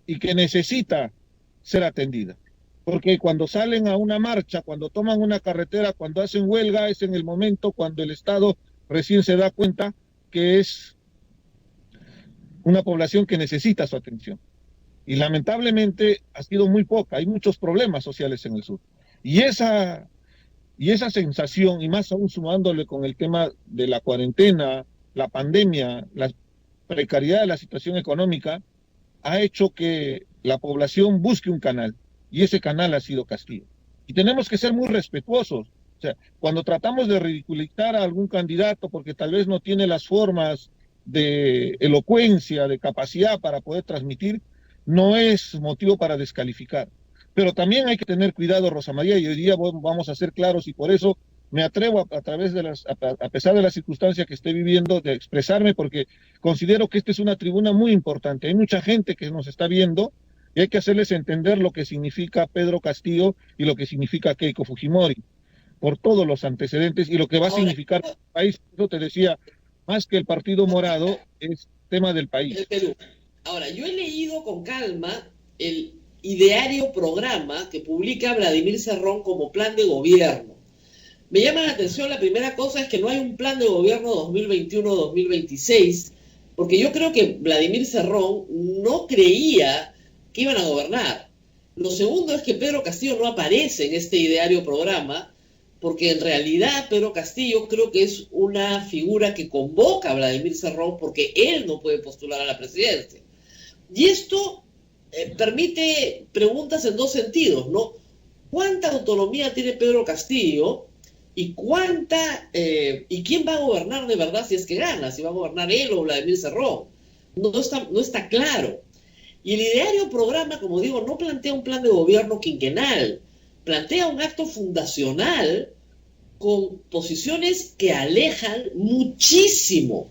y que necesita ser atendida. Porque cuando salen a una marcha, cuando toman una carretera, cuando hacen huelga, es en el momento cuando el Estado recién se da cuenta que es una población que necesita su atención. Y lamentablemente ha sido muy poca, hay muchos problemas sociales en el sur. Y esa sensación, y más aún sumándole con el tema de la cuarentena, la pandemia, la precariedad de la situación económica, ha hecho que la población busque un canal, y ese canal ha sido Castillo. Y tenemos que ser muy respetuosos. O sea, cuando tratamos de ridiculizar a algún candidato porque tal vez no tiene las formas de elocuencia, de capacidad para poder transmitir, no es motivo para descalificar. Pero también hay que tener cuidado, Rosa María, y hoy día vamos a ser claros, y por eso me atrevo a pesar de las circunstancias que estoy viviendo, de expresarme, porque considero que esta es una tribuna muy importante. Hay mucha gente que nos está viendo y hay que hacerles entender lo que significa Pedro Castillo y lo que significa Keiko Fujimori, por todos los antecedentes y lo que va a significar el país. Yo te decía, más que el Partido Morado, es tema del país. El Perú. Ahora, yo he leído con calma el ideario programa que publica Vladimir Cerrón como plan de gobierno. Me llama la atención, la primera cosa es que no hay un plan de gobierno 2021-2026, porque yo creo que Vladimir Cerrón no creía que iban a gobernar. Lo segundo es que Pedro Castillo no aparece en este ideario programa, porque en realidad Pedro Castillo creo que es una figura que convoca a Vladimir Cerrón porque él no puede postular a la presidencia. Y esto permite preguntas en dos sentidos, ¿no? ¿Cuánta autonomía tiene Pedro Castillo? ¿Y y quién va a gobernar de verdad si es que gana? ¿Si va a gobernar él o Vladimir Cerrón? No está claro. Y el ideario programa, como digo, no plantea un plan de gobierno quinquenal, plantea un acto fundacional con posiciones que alejan muchísimo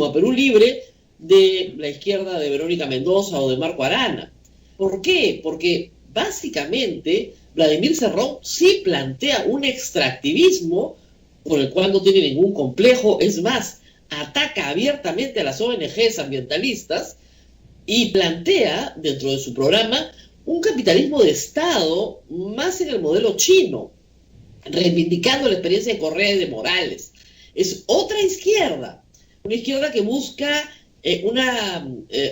a Perú Libre de la izquierda de Verónica Mendoza o de Marco Arana. ¿Por qué? Porque básicamente Vladimir Cerrón sí plantea un extractivismo por el cual no tiene ningún complejo, es más, ataca abiertamente a las ONGs ambientalistas y plantea dentro de su programa un capitalismo de Estado más en el modelo chino, reivindicando la experiencia de Correa y de Morales. Es otra izquierda, una izquierda que busca una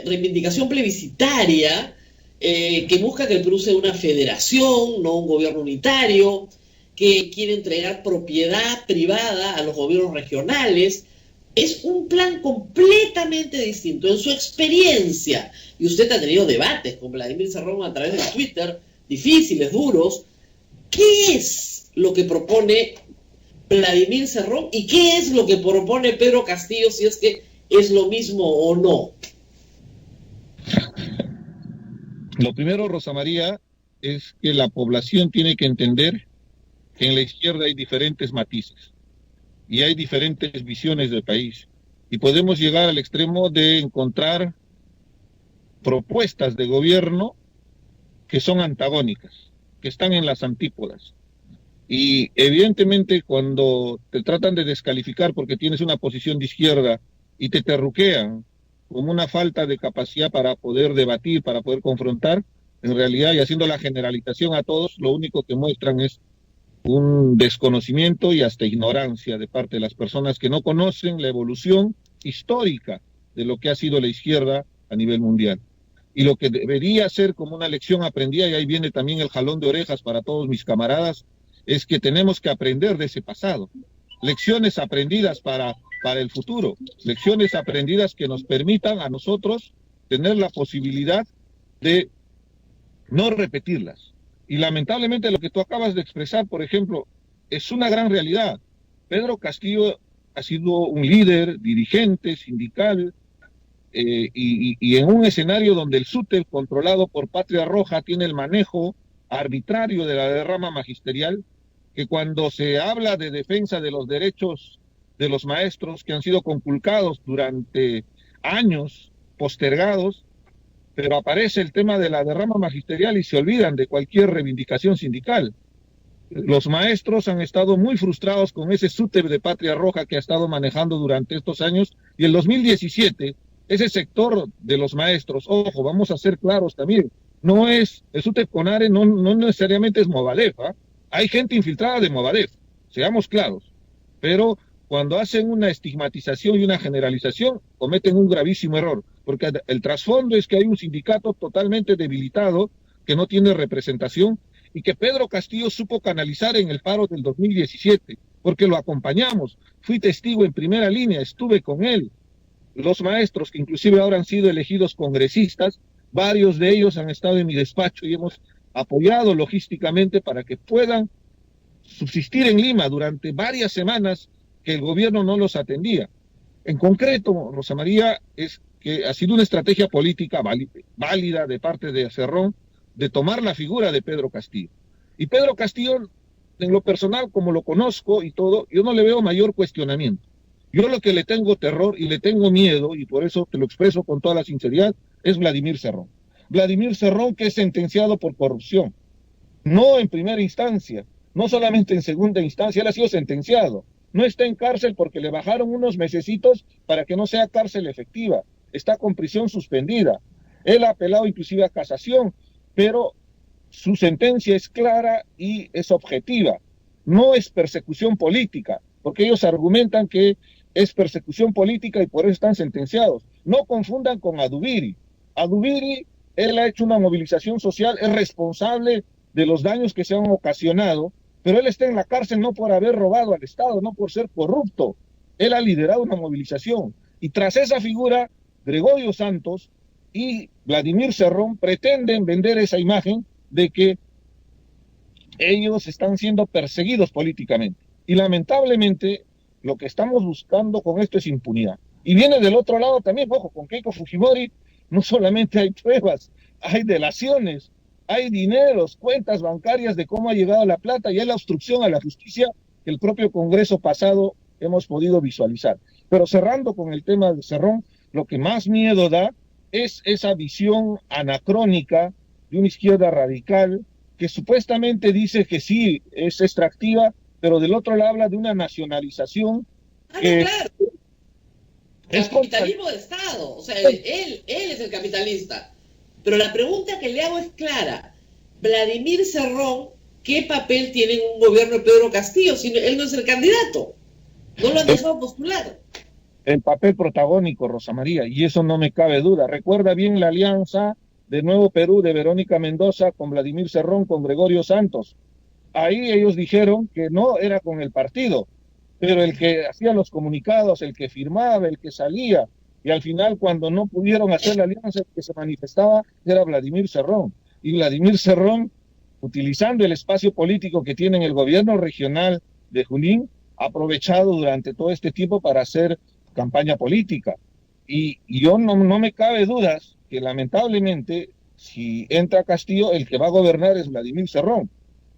reivindicación plebiscitaria, que busca que el Perú sea una federación, no un gobierno unitario, que quiere entregar propiedad privada a los gobiernos regionales. Es un plan completamente distinto en su experiencia. Y usted ha tenido debates con Vladimir Cerrón a través de Twitter, difíciles, duros. ¿Qué es lo que propone Vladimir Cerrón y qué es lo que propone Pedro Castillo, si es que es lo mismo o no? Lo primero, Rosa María, es que la población tiene que entender que en la izquierda hay diferentes matices y hay diferentes visiones del país. Y podemos llegar al extremo de encontrar propuestas de gobierno que son antagónicas, que están en las antípodas. Y evidentemente cuando te tratan de descalificar porque tienes una posición de izquierda y te terruquean como una falta de capacidad para poder debatir, para poder confrontar, En realidad, y haciendo la generalización a todos, lo único que muestran es un desconocimiento y hasta ignorancia de parte de las personas que no conocen la evolución histórica de lo que ha sido la izquierda a nivel mundial. Y lo que debería ser como una lección aprendida, y ahí viene también el jalón de orejas para todos mis camaradas, es que tenemos que aprender de ese pasado. Lecciones aprendidas para el futuro, lecciones aprendidas que nos permitan a nosotros tener la posibilidad de no repetirlas. Y lamentablemente lo que tú acabas de expresar, por ejemplo, es una gran realidad. Pedro Castillo ha sido un líder, dirigente, sindical, y en un escenario donde el SUTEP, controlado por Patria Roja, tiene el manejo arbitrario de la derrama magisterial, que cuando se habla de defensa de los derechos de los maestros que han sido conculcados durante años, postergados, pero aparece el tema de la derrama magisterial y se olvidan de cualquier reivindicación sindical. Los maestros han estado muy frustrados con ese SUTEP de Patria Roja que ha estado manejando durante estos años, y el 2017, ese sector de los maestros, ojo, vamos a ser claros también, no es, el SUTEP CONARE no necesariamente es Movadef, ¿eh? Hay gente infiltrada de Movadef, seamos claros, pero cuando hacen una estigmatización y una generalización, cometen un gravísimo error, porque el trasfondo es que hay un sindicato totalmente debilitado, que no tiene representación, y que Pedro Castillo supo canalizar en el paro del 2017, porque lo acompañamos, fui testigo en primera línea, estuve con él. Los maestros, que inclusive ahora han sido elegidos congresistas, varios de ellos han estado en mi despacho y hemos apoyado logísticamente para que puedan subsistir en Lima durante varias semanas que el gobierno no los atendía. En concreto, Rosa María, es que ha sido una estrategia política válida de parte de Cerrón de tomar la figura de Pedro Castillo. Y Pedro Castillo, en lo personal, como lo conozco y todo, yo no le veo mayor cuestionamiento. Yo lo que le tengo terror y le tengo miedo, y por eso te lo expreso con toda la sinceridad, es Vladimir Cerrón. Vladimir Cerrón, que es sentenciado por corrupción, no en primera instancia, no solamente en segunda instancia, él ha sido sentenciado. No está en cárcel porque le bajaron unos mesecitos para que no sea cárcel efectiva. Está con prisión suspendida. Él ha apelado inclusive a casación, pero su sentencia es clara y es objetiva. No es persecución política, porque ellos argumentan que es persecución política y por eso están sentenciados. No confundan con Adubiri. Adubiri, él ha hecho una movilización social, es responsable de los daños que se han ocasionado, pero él está en la cárcel no por haber robado al Estado, no por ser corrupto. Él ha liderado una movilización. Y tras esa figura, Gregorio Santos y Vladimir Cerrón pretenden vender esa imagen de que ellos están siendo perseguidos políticamente. Y lamentablemente, lo que estamos buscando con esto es impunidad. Y viene del otro lado también, ojo, con Keiko Fujimori no solamente hay pruebas, hay delaciones, hay dineros, cuentas bancarias de cómo ha llegado la plata y hay la obstrucción a la justicia que el propio Congreso pasado hemos podido visualizar. Pero cerrando con el tema de Cerrón, lo que más miedo da es esa visión anacrónica de una izquierda radical que supuestamente dice que sí es extractiva, pero del otro lado habla de una nacionalización que... Claro. El capitalismo de Estado, o sea, él es el capitalista. Pero la pregunta que le hago es clara. Vladimir Cerrón, ¿qué papel tiene en un gobierno de Pedro Castillo? Si él no es el candidato. No lo han dejado postular. El papel protagónico, Rosa María, y eso no me cabe duda. Recuerda bien la alianza de Nuevo Perú de Verónica Mendoza con Vladimir Cerrón, con Gregorio Santos. Ahí ellos dijeron que no era con el partido, pero el que hacía los comunicados, el que firmaba, el que salía, y al final cuando no pudieron hacer la alianza, el que se manifestaba era Vladimir Cerrón. Y Vladimir Cerrón, utilizando el espacio político que tiene en el gobierno regional de Junín, ha aprovechado durante todo este tiempo para hacer campaña política. Y yo no me cabe dudas que lamentablemente, si entra Castillo, el que va a gobernar es Vladimir Cerrón.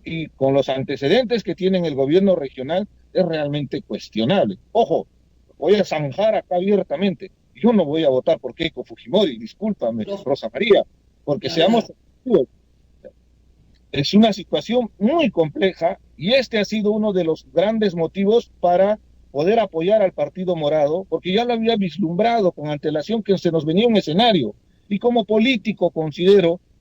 Y con los antecedentes que tiene en el gobierno regional, es realmente cuestionable. Ojo, voy a zanjar acá abiertamente. Yo no voy a votar por Keiko Fujimori, discúlpame, Rosa María, porque seamos... Es una situación muy compleja y este ha sido uno de los grandes motivos para poder apoyar al Partido Morado, porque ya lo había vislumbrado con antelación que se nos venía un escenario. Y como político considero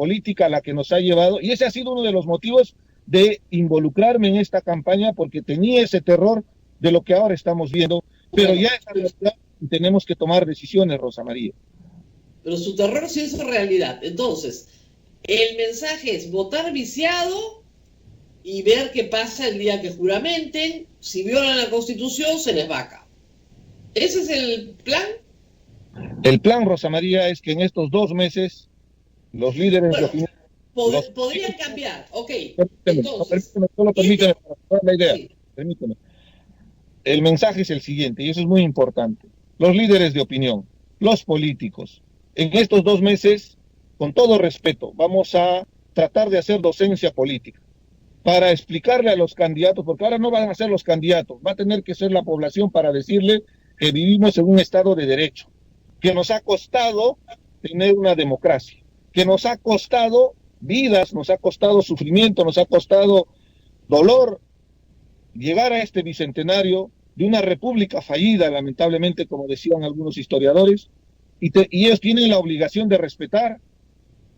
política la que nos ha llevado, y ese ha sido uno de los motivos de involucrarme en esta campaña, porque tenía ese terror de lo que ahora estamos viendo, pero ya es realidad y tenemos que tomar decisiones, Rosa María. Pero su terror sí es realidad. Entonces, el mensaje es votar viciado y ver qué pasa el día que juramenten. Si violan la Constitución, se les vaca. ¿Ese es el plan? El plan, Rosa María, es que en estos 2 meses los líderes de opinión... Podrían cambiar, ok. Entonces, permíteme para dar la idea. Sí. Permíteme. El mensaje es el siguiente, y eso es muy importante. Los líderes de opinión, los políticos, en estos 2 meses, con todo respeto, vamos a tratar de hacer docencia política para explicarle a los candidatos, porque ahora no van a ser los candidatos, va a tener que ser la población para decirle que vivimos en un Estado de Derecho, que nos ha costado tener una democracia, que nos ha costado vidas, nos ha costado sufrimiento, nos ha costado dolor llegar a este bicentenario de una república fallida, lamentablemente, como decían algunos historiadores, y ellos tienen la obligación de respetar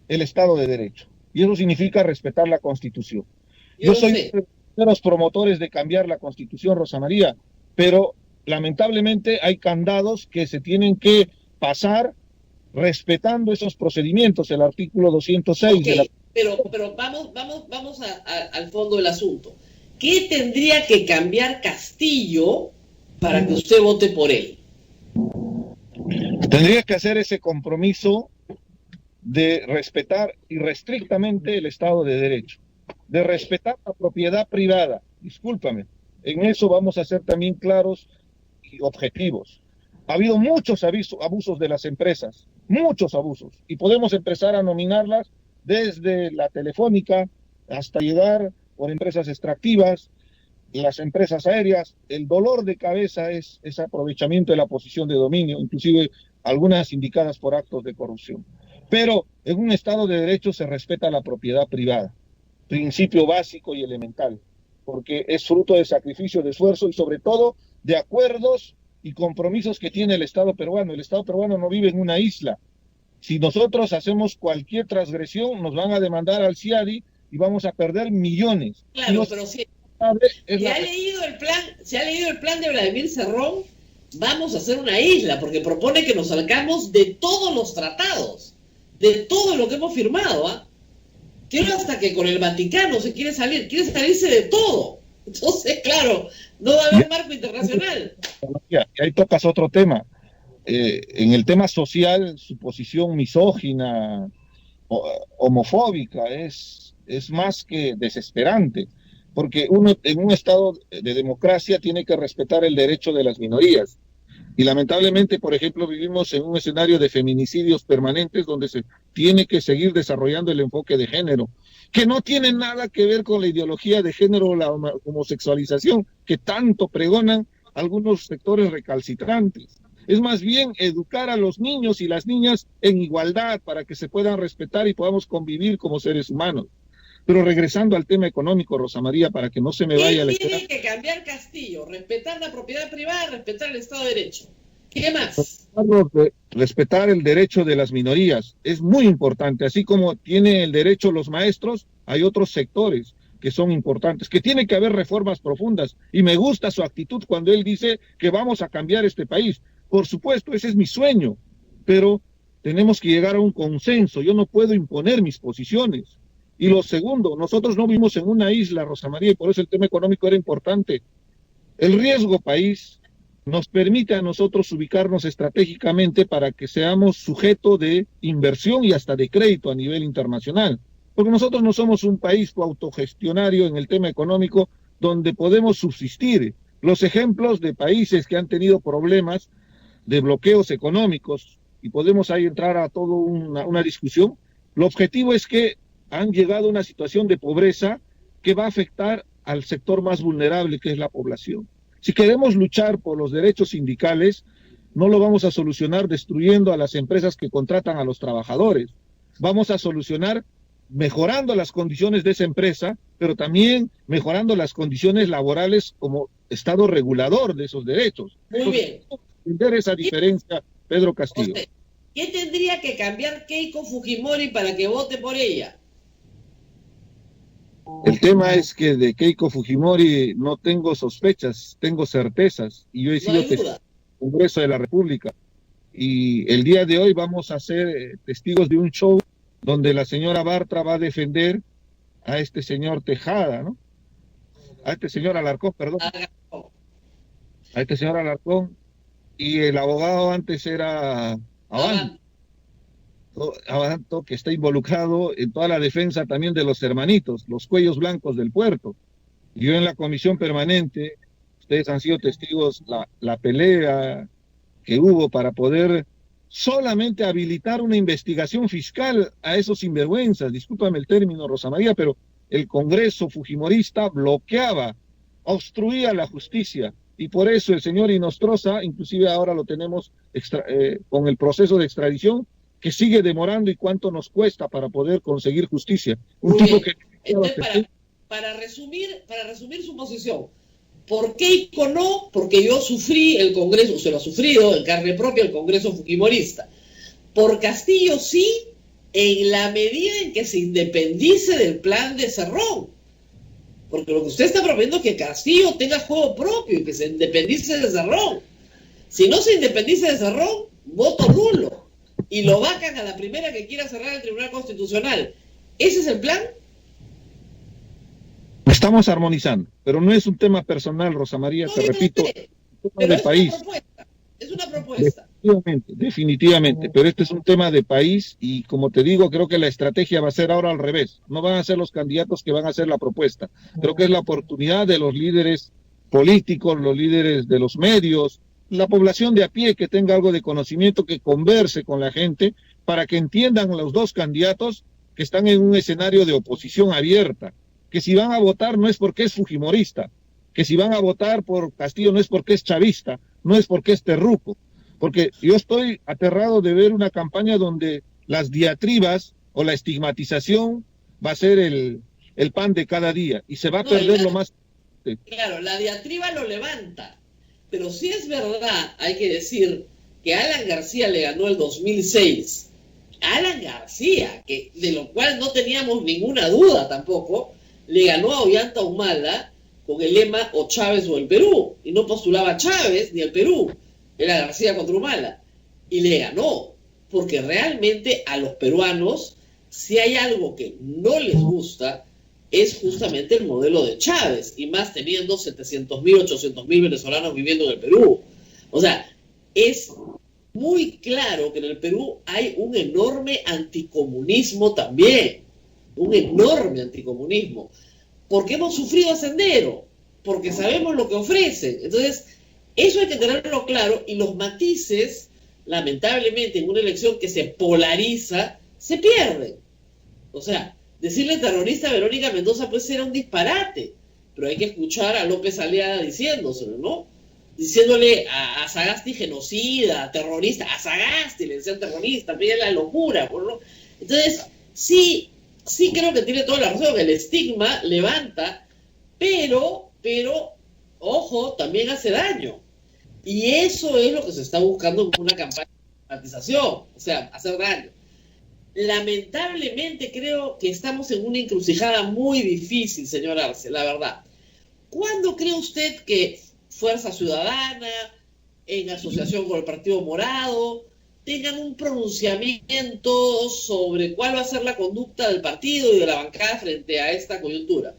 el Estado de Derecho, y eso significa respetar la Constitución. Yo soy uno de los promotores de cambiar la Constitución, Rosa María, pero lamentablemente hay candados que se tienen que pasar respetando esos procedimientos, el artículo 206 okay, de la... Pero vamos al fondo del asunto. ¿Qué tendría que cambiar Castillo para que usted vote por él? Tendría que hacer ese compromiso de respetar irrestrictamente el Estado de Derecho, de respetar la propiedad privada. Discúlpame, en eso vamos a ser también claros y objetivos. Ha habido muchos abusos de las empresas, muchos abusos, y podemos empezar a nominarlas desde la telefónica hasta llegar por empresas extractivas, las empresas aéreas. El dolor de cabeza es ese aprovechamiento de la posición de dominio, inclusive algunas indicadas por actos de corrupción. Pero en un Estado de Derecho se respeta la propiedad privada, principio básico y elemental, porque es fruto de sacrificio, de esfuerzo y sobre todo de acuerdos y compromisos que tiene el Estado peruano. El Estado peruano no vive en una isla. Si nosotros hacemos cualquier transgresión, nos van a demandar al CIADI y vamos a perder millones. Claro, pero si ha leído el plan de Vladimir Cerrón, vamos a hacer una isla, porque propone que nos salgamos de todos los tratados, de todo lo que hemos firmado, ¿ah? Quiero hasta que con el Vaticano se quiere salirse de todo. Entonces, claro, no va a haber marco internacional. Y ahí tocas otro tema. En el tema social, su posición misógina, homofóbica, es más que desesperante, porque uno en un Estado de democracia tiene que respetar el derecho de las minorías. Y lamentablemente, por ejemplo, vivimos en un escenario de feminicidios permanentes donde se tiene que seguir desarrollando el enfoque de género, que no tiene nada que ver con la ideología de género o la homosexualización que tanto pregonan algunos sectores recalcitrantes. Es más bien educar a los niños y las niñas en igualdad para que se puedan respetar y podamos convivir como seres humanos. Pero regresando al tema económico, Rosa María, para que no se me vaya la idea. Tiene que cambiar Castillo, respetar la propiedad privada, respetar el Estado de Derecho. ¿Qué más? Respetar el derecho de las minorías es muy importante, así como tiene el derecho los maestros, hay otros sectores que son importantes, que tiene que haber reformas profundas, y me gusta su actitud cuando él dice que vamos a cambiar este país. Por supuesto, ese es mi sueño, pero tenemos que llegar a un consenso. Yo no puedo imponer mis posiciones. Y lo segundo, nosotros no vivimos en una isla, Rosa María, y por eso el tema económico era importante. El riesgo país nos permite a nosotros ubicarnos estratégicamente para que seamos sujeto de inversión y hasta de crédito a nivel internacional. Porque nosotros no somos un país autogestionario en el tema económico donde podemos subsistir. Los ejemplos de países que han tenido problemas de bloqueos económicos, y podemos ahí entrar a toda una discusión, el objetivo es que han llegado a una situación de pobreza que va a afectar al sector más vulnerable, que es la población. Si queremos luchar por los derechos sindicales, no lo vamos a solucionar destruyendo a las empresas que contratan a los trabajadores. Vamos a solucionar mejorando las condiciones de esa empresa, pero también mejorando las condiciones laborales como Estado regulador de esos derechos. Muy bien. Entender esa diferencia, Pedro Castillo. ¿Qué tendría que cambiar Keiko Fujimori para que vote por ella? El tema es que de Keiko Fujimori no tengo sospechas, tengo certezas, y yo he sido testigo del Congreso de la República. Y el día de hoy vamos a ser testigos de un show donde la señora Bartra va a defender a este señor Tejada, ¿no? A este señor Alarcón, perdón. A este señor Alarcón, y el abogado antes era Abanto, que está involucrado en toda la defensa también de los hermanitos, los cuellos blancos del puerto. Yo en la comisión permanente, ustedes han sido testigos la pelea que hubo para poder solamente habilitar una investigación fiscal a esos sinvergüenzas, discúlpame el término, Rosa María, pero el Congreso fujimorista bloqueaba, obstruía la justicia, y por eso el señor Inostroza, inclusive ahora lo tenemos con el proceso de extradición, que sigue demorando, y cuánto nos cuesta para poder conseguir justicia. Un tipo que... Entonces, para resumir su posición, ¿por qué Keiko no? Porque yo sufrí el Congreso, se lo ha sufrido en carne propia el Congreso fujimorista. Por Castillo sí, en la medida en que se independice del plan de Cerrón. Porque lo que usted está proponiendo es que Castillo tenga juego propio y que se independice de Cerrón. Si no se independice de Cerrón, voto nulo. Y lo vacan a la primera que quiera cerrar el Tribunal Constitucional. ¿Ese es el plan? Estamos armonizando, pero no es un tema personal, Rosa María, te repito, es un tema de país. Es una propuesta. Definitivamente, pero este es un tema de país, y como te digo, creo que la estrategia va a ser ahora al revés. No van a ser los candidatos que van a hacer la propuesta. Creo que es la oportunidad de los líderes políticos, los líderes de los medios, la población de a pie que tenga algo de conocimiento, que converse con la gente para que entiendan los dos candidatos que están en un escenario de oposición abierta, que si van a votar no es porque es fujimorista, que si van a votar por Castillo no es porque es chavista, no es porque es terruco, porque yo estoy aterrado de ver una campaña donde las diatribas o la estigmatización va a ser el pan de cada día, y se va a perder lo más... Claro, la diatriba lo levanta. Pero sí es verdad, hay que decir, que Alan García le ganó el 2006. Alan García, que de lo cual no teníamos ninguna duda tampoco, le ganó a Ollanta Humala con el lema o Chávez o el Perú. Y no postulaba a Chávez ni al Perú. Era García contra Humala. Y le ganó, porque realmente a los peruanos, si hay algo que no les gusta, es justamente el modelo de Chávez, y más teniendo 700.000, 800.000 venezolanos viviendo en el Perú. O sea, es muy claro que en el Perú hay un enorme anticomunismo también, un enorme anticomunismo, porque hemos sufrido a Sendero, porque sabemos lo que ofrecen. Entonces, eso hay que tenerlo claro, y los matices, lamentablemente, en una elección que se polariza, se pierden. O sea, decirle terrorista a Verónica Mendoza puede ser un disparate, pero hay que escuchar a López Aliaga diciéndoselo, ¿no? Diciéndole a Sagasti genocida, terrorista, a Sagasti le decían terrorista, pide la locura, ¿no? Entonces, sí creo que tiene toda la razón, el estigma levanta, pero, ojo, también hace daño. Y eso es lo que se está buscando en una campaña de privatización, o sea, hacer daño. Lamentablemente creo que estamos en una encrucijada muy difícil, señor Arce, la verdad. ¿Cuándo cree usted que Fuerza Ciudadana, en asociación con el Partido Morado, tengan un pronunciamiento sobre cuál va a ser la conducta del partido y de la bancada frente a esta coyuntura?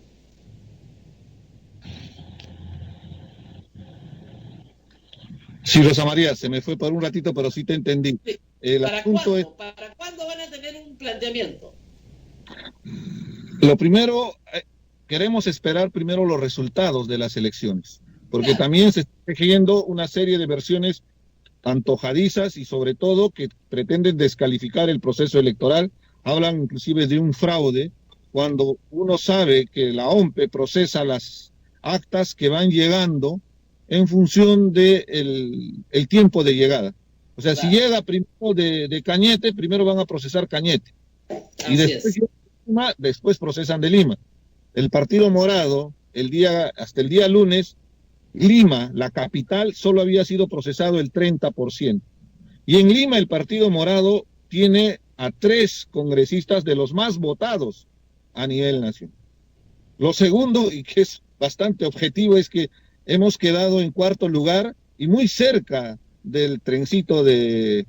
Sí, Rosa María, se me fue por un ratito, pero sí te entendí. Sí. ¿Para cuándo van a tener un planteamiento? Lo primero, queremos esperar primero los resultados de las elecciones, porque también se está tejiendo una serie de versiones antojadizas y sobre todo que pretenden descalificar el proceso electoral. Hablan inclusive de un fraude, cuando uno sabe que la OMPE procesa las actas que van llegando en función de el tiempo de llegada. O sea, si llega primero de Cañete, primero van a procesar Cañete. Y después procesan de Lima. El Partido Morado, hasta el día lunes, Lima, la capital, solo había sido procesado el 30%. Y en Lima el Partido Morado tiene a 3 congresistas de los más votados a nivel nacional. Lo segundo, y que es bastante objetivo, es que hemos quedado en 4º lugar y muy cerca del trencito de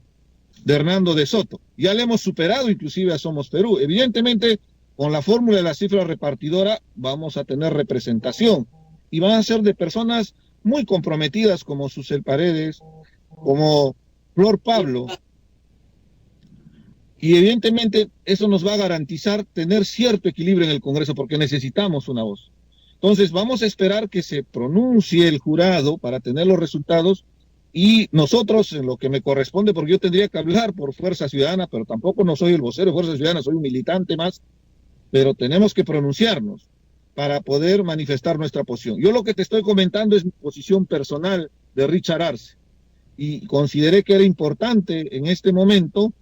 Hernando de Soto. Ya le hemos superado inclusive a Somos Perú. Evidentemente, con la fórmula de la cifra repartidora vamos a tener representación y van a ser de personas muy comprometidas como Susel Paredes, como Flor Pablo. Y evidentemente eso nos va a garantizar tener cierto equilibrio en el Congreso porque necesitamos una voz. Entonces vamos a esperar que se pronuncie el jurado para tener los resultados y nosotros, en lo que me corresponde, porque yo tendría que hablar por Fuerza Ciudadana, pero tampoco no soy el vocero de Fuerza Ciudadana, soy un militante más, pero tenemos que pronunciarnos para poder manifestar nuestra posición. Yo lo que te estoy comentando es mi posición personal de Richard Arce y consideré que era importante en este momento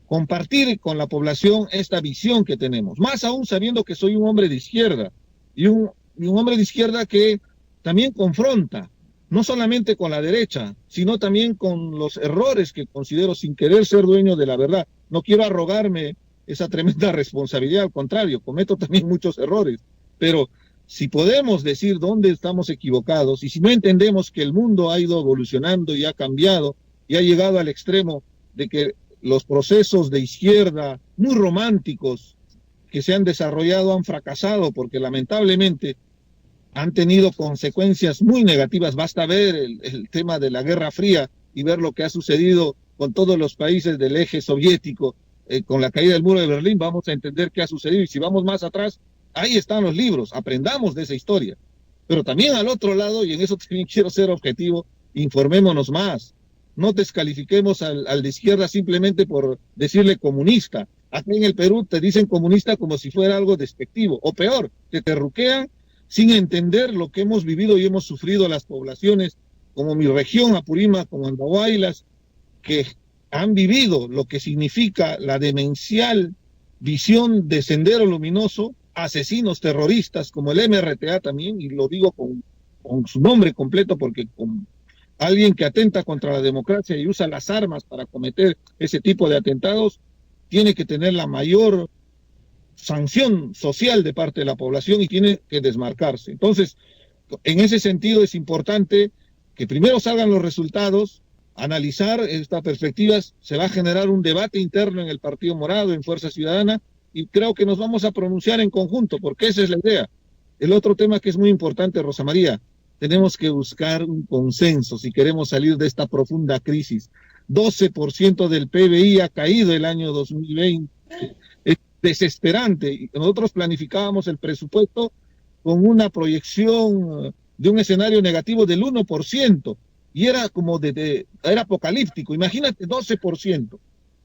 compartir con la población esta visión que tenemos, más aún sabiendo que soy un hombre de izquierda y un hombre de izquierda que también confronta, no solamente con la derecha, sino también con los errores que considero sin querer ser dueño de la verdad. No quiero arrogarme esa tremenda responsabilidad, al contrario, cometo también muchos errores, pero si podemos decir dónde estamos equivocados y si no entendemos que el mundo ha ido evolucionando y ha cambiado y ha llegado al extremo de que los procesos de izquierda muy románticos que se han desarrollado han fracasado porque lamentablemente han tenido consecuencias muy negativas. Basta ver el tema de la Guerra Fría y ver lo que ha sucedido con todos los países del eje soviético, con la caída del muro de Berlín, vamos a entender qué ha sucedido. Y si vamos más atrás, ahí están los libros, aprendamos de esa historia. Pero también al otro lado, y en eso también quiero ser objetivo, informémonos más. No descalifiquemos al de izquierda simplemente por decirle comunista. Aquí en el Perú te dicen comunista como si fuera algo despectivo, o peor, te terruquean sin entender lo que hemos vivido y hemos sufrido las poblaciones, como mi región, Apurímac, como Andahuaylas, que han vivido lo que significa la demencial visión de Sendero Luminoso, asesinos terroristas como el MRTA también, y lo digo con su nombre completo porque con alguien que atenta contra la democracia y usa las armas para cometer ese tipo de atentados, tiene que tener la mayor sanción social de parte de la población y tiene que desmarcarse. Entonces, en ese sentido es importante que primero salgan los resultados, analizar estas perspectivas, se va a generar un debate interno en el Partido Morado, en Fuerza Ciudadana, y creo que nos vamos a pronunciar en conjunto, porque esa es la idea. El otro tema que es muy importante, Rosa María, tenemos que buscar un consenso si queremos salir de esta profunda crisis. 12% del PBI ha caído el año 2020. Es desesperante. Nosotros planificábamos el presupuesto con una proyección de un escenario negativo del 1%. Y era como era apocalíptico. Imagínate, 12%.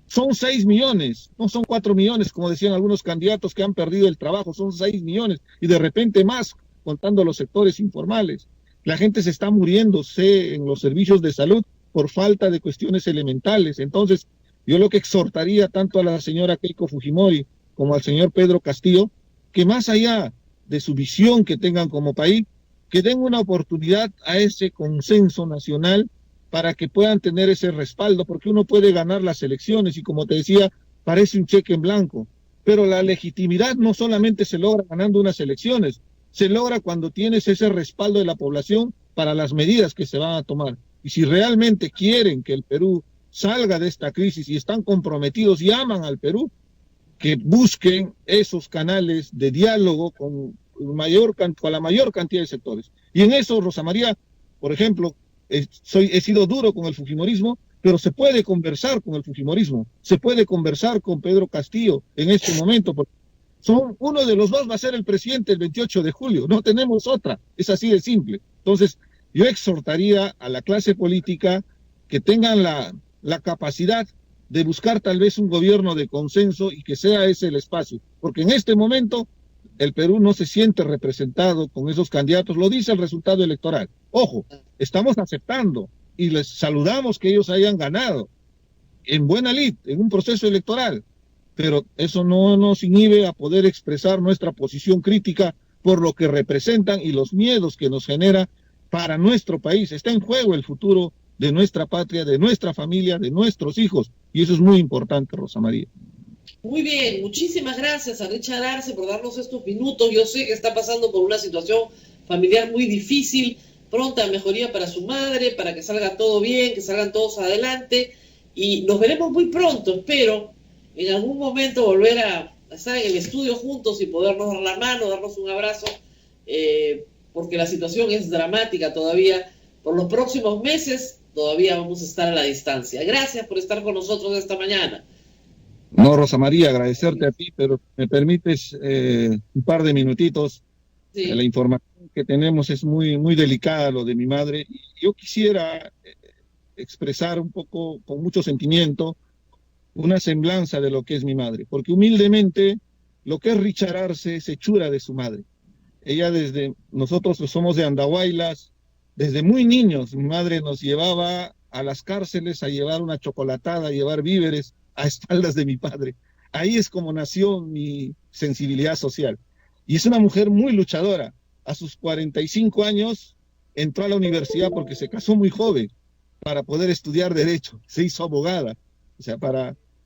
Son 6 millones, no son 4 millones, como decían algunos candidatos que han perdido el trabajo, son 6 millones y de repente más, contando los sectores informales. La gente se está muriéndose en los servicios de salud por falta de cuestiones elementales. Entonces, yo lo que exhortaría tanto a la señora Keiko Fujimori como al señor Pedro Castillo, que más allá de su visión que tengan como país, que den una oportunidad a ese consenso nacional para que puedan tener ese respaldo, porque uno puede ganar las elecciones y como te decía, parece un cheque en blanco, pero la legitimidad no solamente se logra ganando unas elecciones, se logra cuando tienes ese respaldo de la población para las medidas que se van a tomar. Y si realmente quieren que el Perú salga de esta crisis y están comprometidos y aman al Perú, que busquen esos canales de diálogo con la mayor cantidad de sectores. Y en eso, Rosa María, por ejemplo, he sido duro con el fujimorismo, pero se puede conversar con el fujimorismo, se puede conversar con Pedro Castillo en este momento, porque uno de los dos va a ser el presidente el 28 de julio, no tenemos otra, es así de simple. Entonces, yo exhortaría a la clase política que tengan la capacidad de buscar tal vez un gobierno de consenso y que sea ese el espacio, porque en este momento el Perú no se siente representado con esos candidatos, lo dice el resultado electoral. Ojo, estamos aceptando y les saludamos que ellos hayan ganado en buena lid, en un proceso electoral, pero eso no nos inhibe a poder expresar nuestra posición crítica por lo que representan y los miedos que nos genera para nuestro país. Está en juego el futuro de nuestra patria, de nuestra familia, de nuestros hijos. Y eso es muy importante, Rosa María. Muy bien, muchísimas gracias a Richard Arce por darnos estos minutos. Yo sé que está pasando por una situación familiar muy difícil, pronta mejoría para su madre, para que salga todo bien, que salgan todos adelante, y nos veremos muy pronto, espero, en algún momento volver a estar en el estudio juntos y podernos dar la mano, darnos un abrazo, porque la situación es dramática todavía. Por los próximos meses todavía vamos a estar a la distancia. Gracias por estar con nosotros esta mañana. No, Rosa María, agradecerte a ti, pero me permites un par de minutitos. Sí. La información que tenemos es muy, muy delicada, lo de mi madre. Y yo quisiera expresar un poco, con mucho sentimiento, una semblanza de lo que es mi madre, porque humildemente lo que es Richard Arce es hechura de su madre. Ella nosotros somos de Andahuaylas, desde muy niños, mi madre nos llevaba a las cárceles a llevar una chocolatada, a llevar víveres a espaldas de mi padre. Ahí es como nació mi sensibilidad social. Y es una mujer muy luchadora. A sus 45 años entró a la universidad porque se casó muy joven para poder estudiar Derecho. Se hizo abogada, o sea,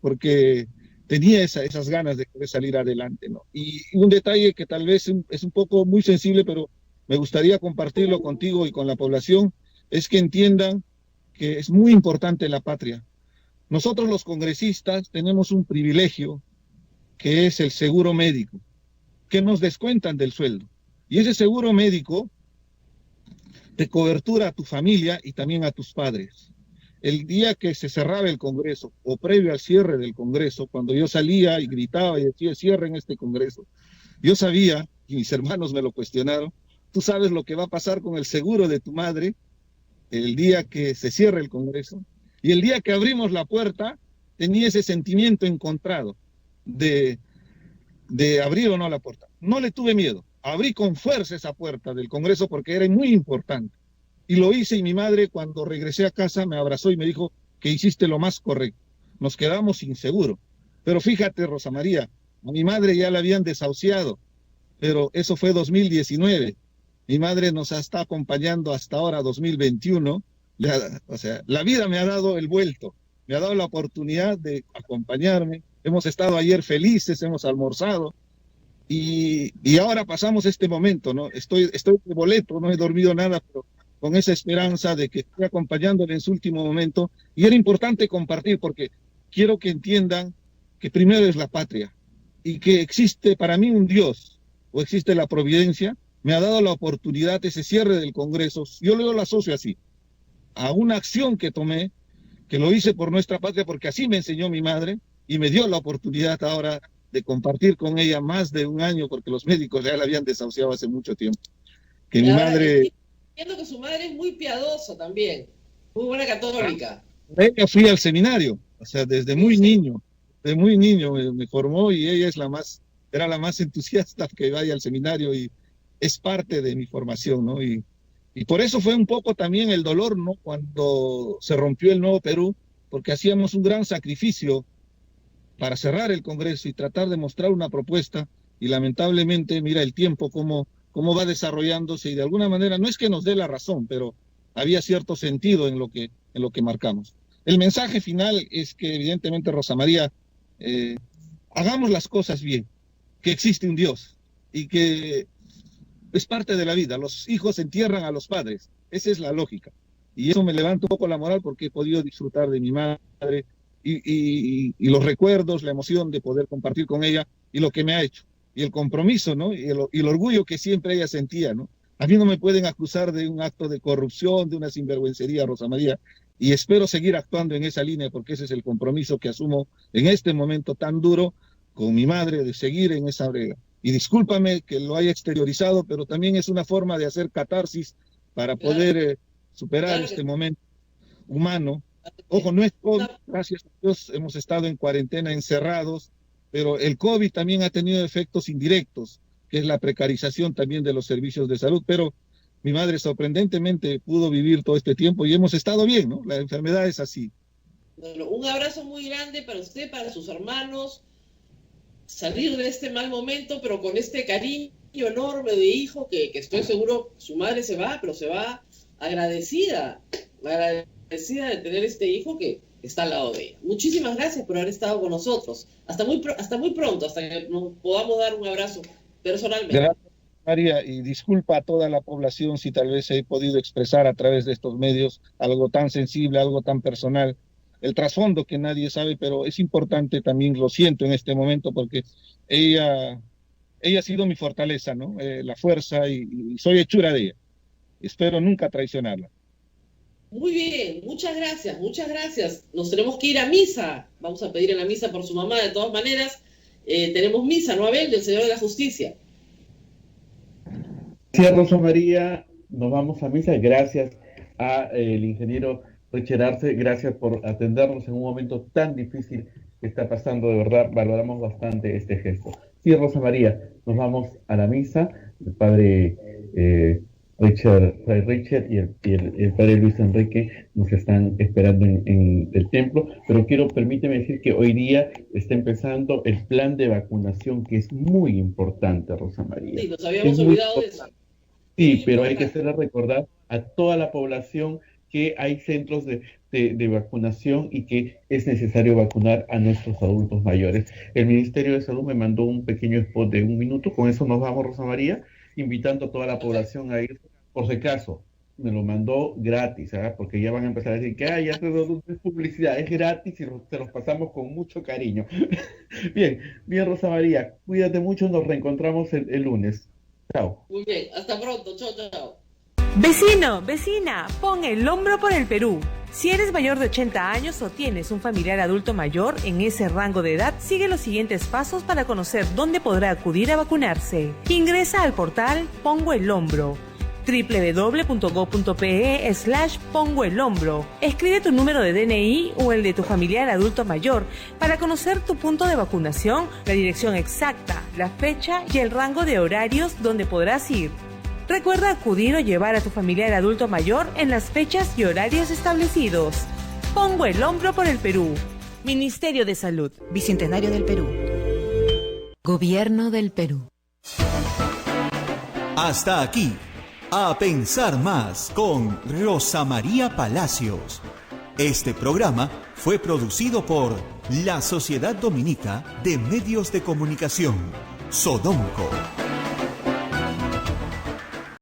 porque tenía esas ganas de querer salir adelante, ¿no? Y un detalle que tal vez es un poco muy sensible, pero me gustaría compartirlo contigo y con la población, es que entiendan que es muy importante la patria. Nosotros los congresistas tenemos un privilegio que es el seguro médico, que nos descuentan del sueldo. Y ese seguro médico te cobertura a tu familia y también a tus padres. El día que se cerraba el Congreso, o previo al cierre del Congreso, cuando yo salía y gritaba y decía, cierren este Congreso, yo sabía, y mis hermanos me lo cuestionaron, tú sabes lo que va a pasar con el seguro de tu madre el día que se cierre el Congreso. Y el día que abrimos la puerta, tenía ese sentimiento encontrado de abrir o no la puerta. No le tuve miedo. Abrí con fuerza esa puerta del Congreso porque era muy importante. Y lo hice, y mi madre, cuando regresé a casa, me abrazó y me dijo que hiciste lo más correcto. Nos quedamos sin seguro. Pero fíjate, Rosa María, a mi madre ya la habían desahuciado, pero eso fue 2019. Mi madre nos está acompañando hasta ahora, 2021. O sea, la vida me ha dado el vuelto, me ha dado la oportunidad de acompañarme. Hemos estado ayer felices, hemos almorzado, y ahora pasamos este momento, ¿no? Estoy de boleto, no he dormido nada, pero con esa esperanza de que estoy acompañándole en su último momento. Y era importante compartir porque quiero que entiendan que primero es la patria y que existe para mí un Dios, o existe la providencia. Me ha dado la oportunidad, ese cierre del Congreso, yo lo asocio así, a una acción que tomé, que lo hice por nuestra patria, porque así me enseñó mi madre, y me dio la oportunidad ahora de compartir con ella más de un año, porque los médicos ya la habían desahuciado hace mucho tiempo. Que mi madre... Entiendo que su madre es muy piadosa también, muy buena católica. Ella fui al seminario, o sea, desde muy niño me formó, y ella era la más entusiasta que vaya al seminario, y es parte de mi formación, ¿no? Y por eso fue un poco también el dolor, ¿no? Cuando se rompió el Nuevo Perú, porque hacíamos un gran sacrificio para cerrar el Congreso y tratar de mostrar una propuesta, y lamentablemente, mira el tiempo cómo va desarrollándose, y de alguna manera no es que nos dé la razón, pero había cierto sentido en lo que marcamos. El mensaje final es que evidentemente, Rosa María, hagamos las cosas bien, que existe un Dios y que es parte de la vida. Los hijos entierran a los padres, esa es la lógica, y eso me levanta un poco la moral porque he podido disfrutar de mi madre y los recuerdos, la emoción de poder compartir con ella y lo que me ha hecho, y el compromiso, ¿no? Y el orgullo que siempre ella sentía, ¿no? A mí no me pueden acusar de un acto de corrupción, de una sinvergüencería, Rosa María, y espero seguir actuando en esa línea, porque ese es el compromiso que asumo en este momento tan duro con mi madre, de seguir en esa brega. Y discúlpame que lo haya exteriorizado, pero también es una forma de hacer catarsis para poder superar este momento humano. Ojo, no es COVID, gracias a Dios hemos estado en cuarentena, encerrados, pero el COVID también ha tenido efectos indirectos, que es la precarización también de los servicios de salud, pero mi madre sorprendentemente pudo vivir todo este tiempo y hemos estado bien, ¿no? La enfermedad es así. Bueno, un abrazo muy grande para usted, para sus hermanos, salir de este mal momento, pero con este cariño enorme de hijo que estoy seguro su madre se va, pero se va agradecida agradecida de tener este hijo que está al lado de ella. Muchísimas gracias por haber estado con nosotros. Hasta muy pronto, hasta que nos podamos dar un abrazo personalmente. Gracias, María, y disculpa a toda la población si tal vez he podido expresar a través de estos medios algo tan sensible, algo tan personal, el trasfondo que nadie sabe, pero es importante también, lo siento en este momento, porque ella ha sido mi fortaleza, ¿no? La fuerza, y soy hechura de ella. Espero nunca traicionarla. Muy bien, muchas gracias, muchas gracias. Nos tenemos que ir a misa. Vamos a pedir en la misa por su mamá, de todas maneras. Tenemos misa, ¿no, Abel? Del Señor de la Justicia. Sí, Rosa María, nos vamos a misa. Gracias al ingeniero Richard Arce, gracias por atendernos en un momento tan difícil que está pasando. De verdad, valoramos bastante este gesto. Sí, Rosa María, nos vamos a la misa. El padre Richard y el padre Luis Enrique nos están esperando en el templo, pero permíteme decir que hoy día está empezando el plan de vacunación, que es muy importante, Rosa María. Sí, nos habíamos olvidado de eso. Sí, pero hay que hacerle recordar a toda la población que hay centros de vacunación y que es necesario vacunar a nuestros adultos mayores. El Ministerio de Salud me mandó un pequeño spot de 1 minuto, con eso nos vamos, Rosa María, invitando a toda la población a ir, por si acaso, me lo mandó gratis, porque ya van a empezar a decir que ya es publicidad, es gratis y te los pasamos con mucho cariño. Bien, Rosa María, cuídate mucho, nos reencontramos el lunes. Chao. Muy bien, hasta pronto, chao. Vecino, vecina, pon el hombro por el Perú. Si eres mayor de 80 años o tienes un familiar adulto mayor en ese rango de edad, sigue los siguientes pasos para conocer dónde podrá acudir a vacunarse. Ingresa al portal Pongo el Hombro, www.go.pe/Pongo el Hombro. Escribe tu número de DNI o el de tu familiar adulto mayor para conocer tu punto de vacunación, la dirección exacta, la fecha y el rango de horarios donde podrás ir. Recuerda acudir o llevar a tu familiar adulto mayor en las fechas y horarios establecidos. Pongo el hombro por el Perú. Ministerio de Salud. Bicentenario del Perú. Gobierno del Perú. Hasta aquí, A Pensar Más con Rosa María Palacios. Este programa fue producido por la Sociedad Dominica de Medios de Comunicación, Sodomco.